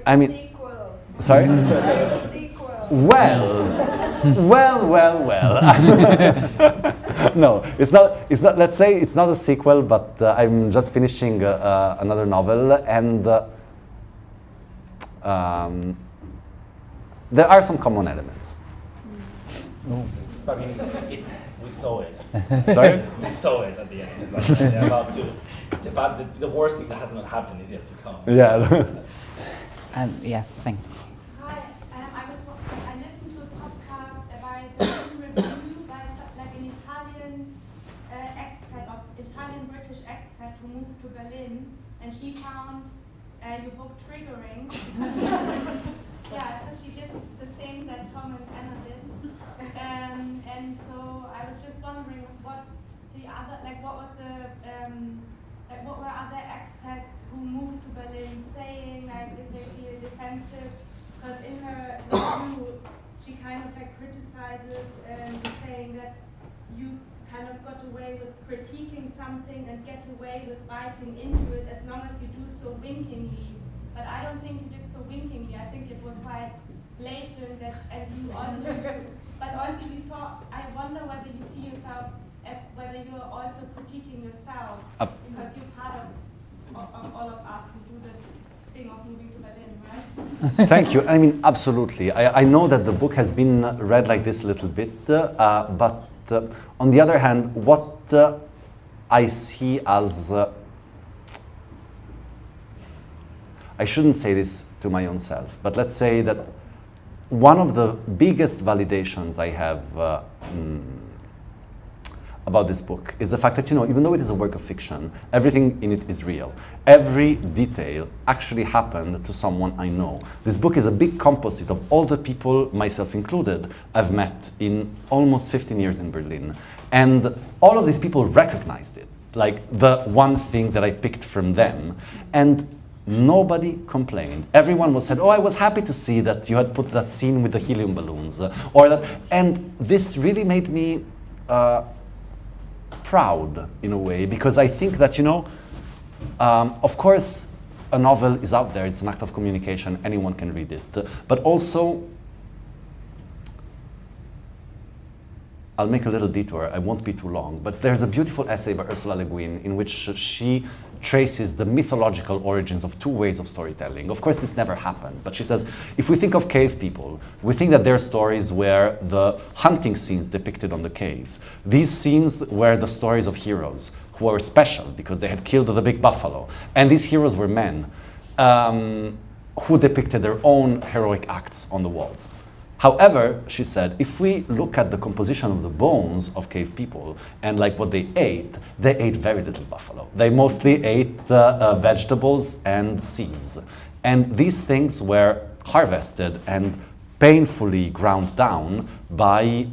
I mean, Sequel. sorry. Sequel. Well. No, it's not. It's not. Let's say it's not a sequel, but I'm just finishing another novel, and there are some common elements. I mean, we saw it. Sorry? We saw it at the end. It's like they're about to. The worst thing that has not happened is yet to come. Yeah. Yes, thank you. Hi, I listened to a podcast about the film review by like an Italian expat, or Italian-British expat who moved to Berlin, and she found your book triggering because because she did the thing that Tom and Anna did, and so I was just wondering what were other expats who moved to Berlin saying, like, did they feel defensive? Because in her review, she kind of like criticizes saying that you kind of got away with critiquing something and get away with biting into it as long as you do so winkingly. But I don't think you did so winkingly. I think it was quite blatant that, and you also, but also you saw, I wonder whether you see yourself as whether you're also critiquing yourself, because you're part of all of us who do this thing of moving to Berlin, right? Thank you. I mean, absolutely. I know that the book has been read like this a little bit, but on the other hand, what I see as... I shouldn't say this to my own self, but let's say that one of the biggest validations I have about this book is the fact that, you know, even though it is a work of fiction, everything in it is real. Every detail actually happened to someone I know. This book is a big composite of all the people, myself included, I've met in almost 15 years in Berlin. And all of these people recognized it, like the one thing that I picked from them. And nobody complained. Everyone was said, oh, I was happy to see that you had put that scene with the helium balloons, or that, and this really made me proud in a way, because I think that, you know, of course, a novel is out there, it's an act of communication, anyone can read it, but also, I'll make a little detour, I won't be too long, but there's a beautiful essay by Ursula Le Guin in which she traces the mythological origins of two ways of storytelling. Of course, this never happened, but she says, if we think of cave people, we think that their stories were the hunting scenes depicted on the caves. These scenes were the stories of heroes who were special because they had killed the big buffalo. And these heroes were men who depicted their own heroic acts on the walls. However, she said, if we look at the composition of the bones of cave people and like what they ate very little buffalo. They mostly ate vegetables and seeds. And these things were harvested and painfully ground down by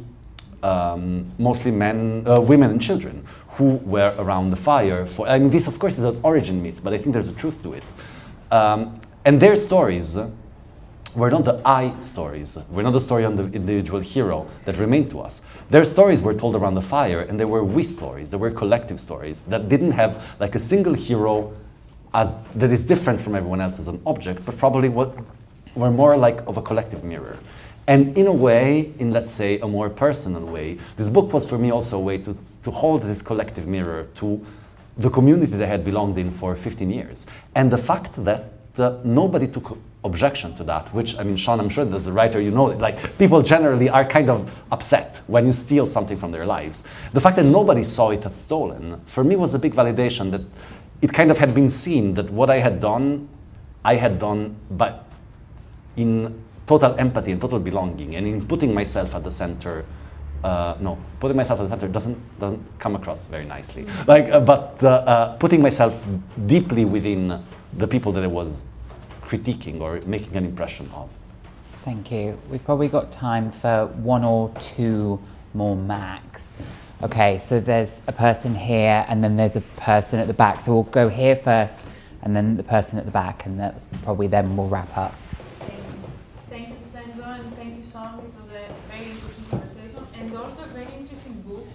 mostly men, women and children who were around the fire. I mean, this of course is an origin myth, but I think there's a truth to it. And their stories were not the I stories, were not the story on the individual hero that remained to us. Their stories were told around the fire, and they were we stories, they were collective stories that didn't have like a single hero that is different from everyone else as an object, but probably what were more like of a collective mirror. And in a way, in let's say a more personal way, this book was for me also a way to hold this collective mirror to the community that I had belonged in for 15 years. And the fact that nobody took objection to that, which, I mean, Shon, I'm sure that as a writer, you know, like people generally are kind of upset when you steal something from their lives. The fact that nobody saw it as stolen, for me was a big validation that it kind of had been seen that what I had done but in total empathy and total belonging, and in putting myself at the center. Putting myself at the center doesn't come across very nicely. But putting myself deeply within the people that I was critiquing or making an impression of. Thank you. We've probably got time for one or two more max. Okay, so there's a person here and then there's a person at the back. So we'll go here first and then the person at the back, and that's probably then we'll wrap up. Thank you, Vincenzo, and thank you, Shon. It was a very interesting conversation and also a very interesting book.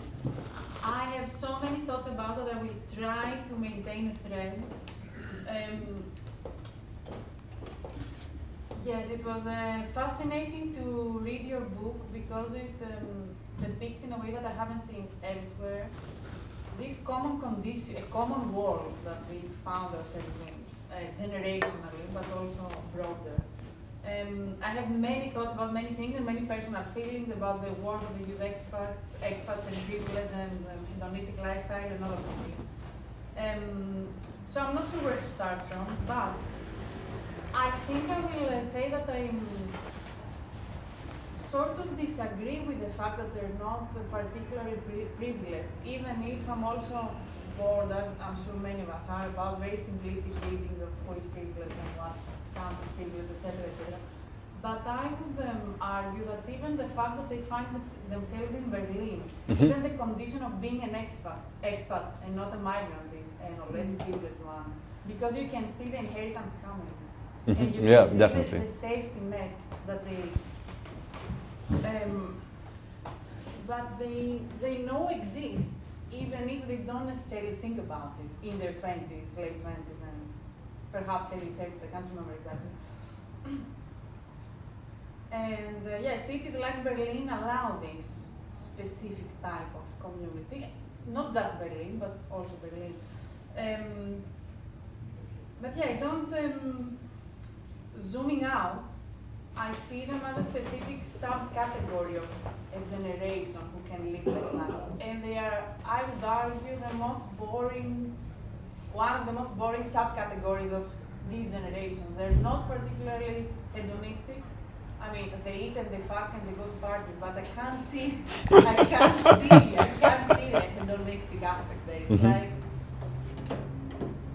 I have so many thoughts about it. I will try to maintain a thread. Yes, it was fascinating to read your book because it depicts in a way that I haven't seen elsewhere this common condition, a common world that we found ourselves in, generationally, but also broader. I have many thoughts about many things and many personal feelings about the world that we use expats and privilege and hedonistic lifestyle and all of these things. So I'm not sure where to start from, but I think I will say that I sort of disagree with the fact that they're not particularly privileged, even if I'm also bored, as I'm sure many of us are, about very simplistic readings of who is privileged and what counts as privilege, etc., etc. But I would argue that even the fact that they find themselves in Berlin, even the condition of being an expat and not a migrant is an already privileged one, because you can see the inheritance coming. And you can see definitely. the safety net that they know exists, even if they don't necessarily think about it in their 20s, late 20s, and perhaps early 30s, I can't remember exactly. And yeah, cities like Berlin allow this specific type of community, not just Berlin, but also Berlin. But yeah, I don't, zooming out, I see them as a specific subcategory of a generation who can live like that. And they are, I would argue, the most boring, one of the most boring subcategories of these generations. They're not particularly hedonistic. I mean, they eat and they fuck and they go to parties, but I can't see the hedonistic aspect there. It's like,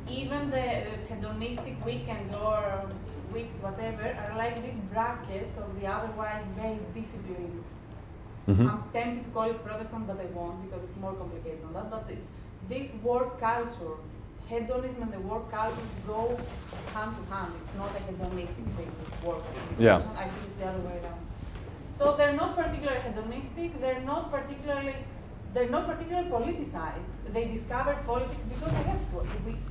even the hedonistic weekends or weeks, whatever, are like these brackets of the otherwise very disciplined. I'm tempted to call it Protestant, but I won't because it's more complicated than that. But it's this work culture, hedonism and the work culture go hand to hand. It's not a hedonistic thing with work. Yeah. I think it's the other way around. So they're not particularly hedonistic. They're not particularly politicized. They discovered politics because they have to.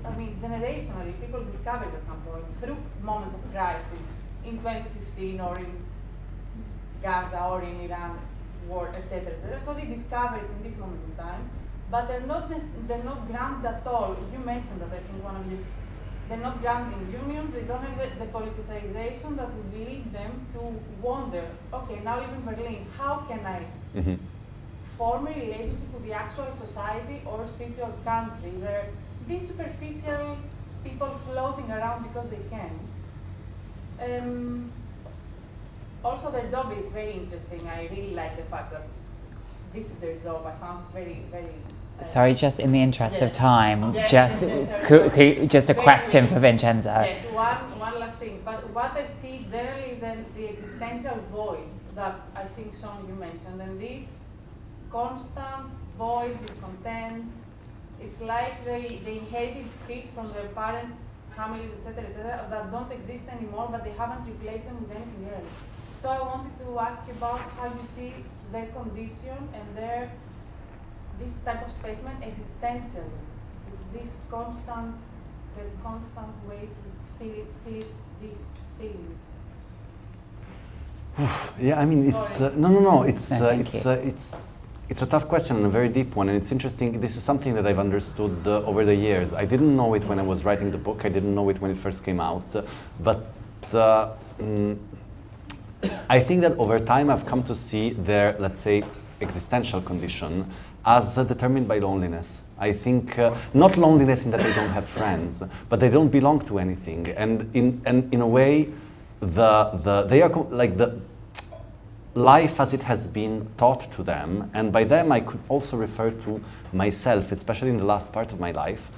I mean, generationally, people discovered at some point through moments of crisis in 2015 or in Gaza or in Iran war, etc., etc. So they discovered it in this moment in time, but they're not grounded at all. You mentioned that, I think, one of you. They're not grounded in unions. They don't have the politicization that would lead them to wonder. Okay, now live in Berlin. How can I? Form a relationship with the actual society or city or country. They're these superficial people floating around because they can. Also, their job is very interesting. I really like the fact that this is their job. I found it very, very... Sorry, just in the interest of time, Yes, just a question for Vincenzo. Yes, one last thing. But what I see generally is then the existential void that I think, Shon, you mentioned, and this constant void, discontent. It's like they inherited scripts from their parents, families, etc., that don't exist anymore, but they haven't replaced them with anything else. So I wanted to ask you about how you see their condition and this type of spaceman existential, this constant way to feel this thing. Yeah, I mean, it's no. It's No, thank you. it's a tough question and a very deep one, and it's interesting. This is something that I've understood over the years. I didn't know it when I was writing the book. I didn't know it when it first came out, but I think that over time I've come to see their, let's say, existential condition as determined by loneliness. I think not loneliness in that they don't have friends, but they don't belong to anything, and in a way, they are like the life as it has been taught to them, and by them I could also refer to myself, especially in the last part of my life,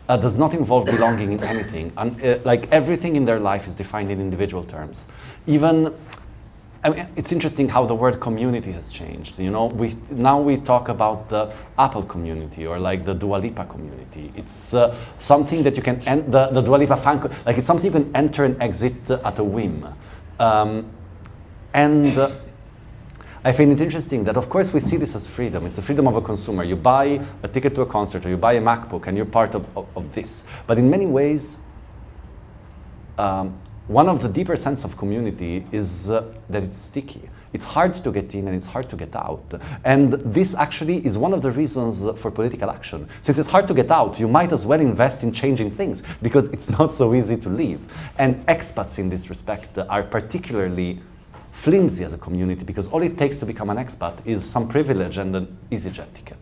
does not involve belonging in anything. And like everything in their life is defined in individual terms. Even, I mean, it's interesting how the word community has changed. You know, now we talk about the Apple community or like the Dua Lipa community. It's something that you can, the Dua Lipa fan, like it's something you can enter and exit at a whim. I find it interesting that, of course, we see this as freedom. It's the freedom of a consumer. You buy a ticket to a concert or you buy a MacBook and you're part of this. But in many ways, one of the deeper sense of community is that it's sticky. It's hard to get in and it's hard to get out. And this actually is one of the reasons for political action. Since it's hard to get out, you might as well invest in changing things because it's not so easy to leave. And expats in this respect are particularly flimsy as a community because all it takes to become an expat is some privilege and an EasyJet ticket.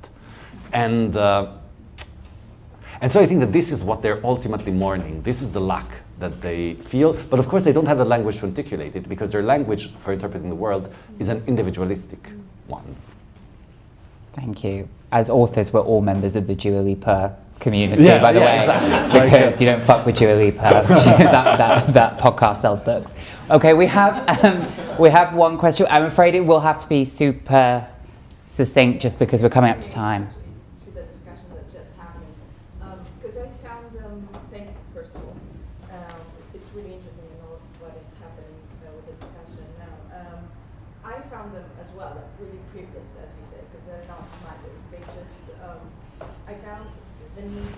And so I think that this is what they're ultimately mourning. This is the lack that they feel, but of course they don't have the language to articulate it because their language for interpreting the world is an individualistic one. Thank you. As authors, we're all members of the Dua Lipa community, by the way, exactly. because you don't fuck with Dua Lipa. that podcast sells books. Okay, we have one question. I'm afraid it will have to be super succinct just because we're coming up to time. To the discussion that just happened, because I found thank you first of all. It's really interesting to know what is happening with the discussion now. I found them as well like really privileged, as you say, because they're not migrants. They just I found the need.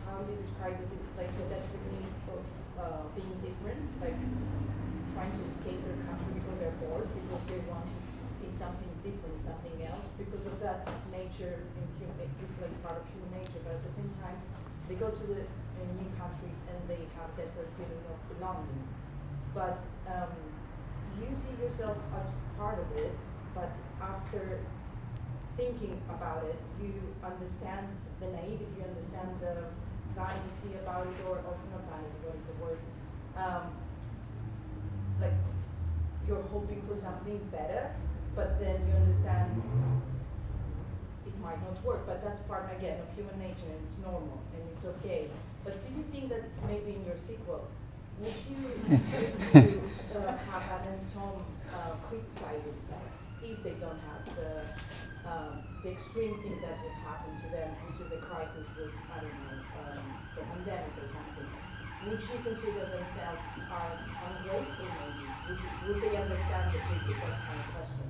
How do you describe it? Is like the desperate need of being different, like trying to escape their country because they're bored, because they want to see something different, something else, because of that nature in human. It's like part of human nature, but at the same time, they go to a new country and they have desperate feeling of belonging. But you see yourself as part of it, but after thinking about it, you understand the naivety, you understand the vanity about it, or not vanity, what is the word? Like you're hoping for something better, but then you understand it might not work. But that's part again of human nature, and it's normal and it's okay. But do you think that maybe in your sequel, would you have Anna and Tom criticize themselves if they don't have the extreme thing that would happen to them, which is a crisis with, I don't know, the pandemic or something? Would you consider themselves as ungrateful maybe? Would they understand the previous kind of question?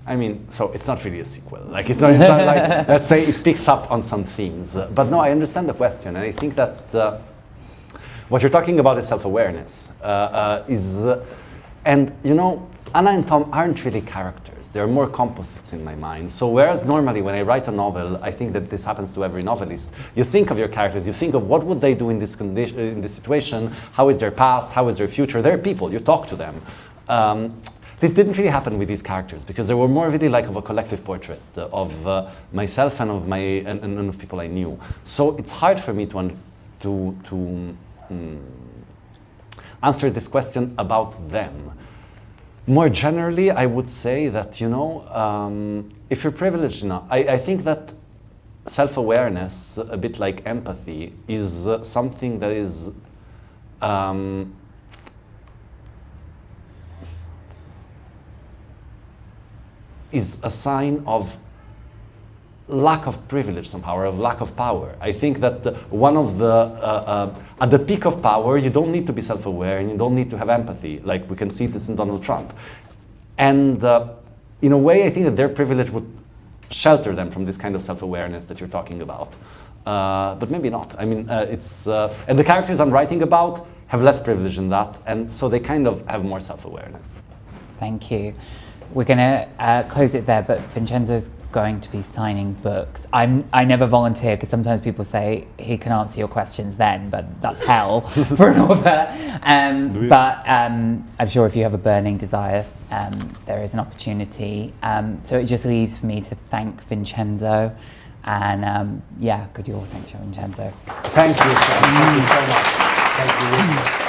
I mean, so it's not really a sequel. Like it's not like, let's say it picks up on some themes. But no, I understand the question, and I think that what you're talking about is self-awareness. And you know, Anna and Tom aren't really characters. They're more composites in my mind. So whereas normally when I write a novel, I think that this happens to every novelist. You think of your characters, you think of what would they do in this condition, in this situation, how is their past, how is their future. They're people, you talk to them. This didn't really happen with these characters because they were more really like of a collective portrait of myself and of and of people I knew. So it's hard for me to answer this question about them. More generally, I would say that, you know, if you're privileged enough, I think that self-awareness, a bit like empathy, is something that is a sign of lack of privilege somehow, or of lack of power. I think that one of the, at the peak of power, you don't need to be self-aware and you don't need to have empathy. Like we can see this in Donald Trump. And in a way, I think that their privilege would shelter them from this kind of self-awareness that you're talking about. But maybe not. I mean, and the characters I'm writing about have less privilege than that, and so they kind of have more self-awareness. Thank you. We're going to close it there, but Vincenzo's going to be signing books. I never volunteer because sometimes people say he can answer your questions then, but that's hell for an author. But I'm sure if you have a burning desire, there is an opportunity. So it just leaves for me to thank Vincenzo, and yeah, good your thank you, Vincenzo. Thank you so much. Thank you.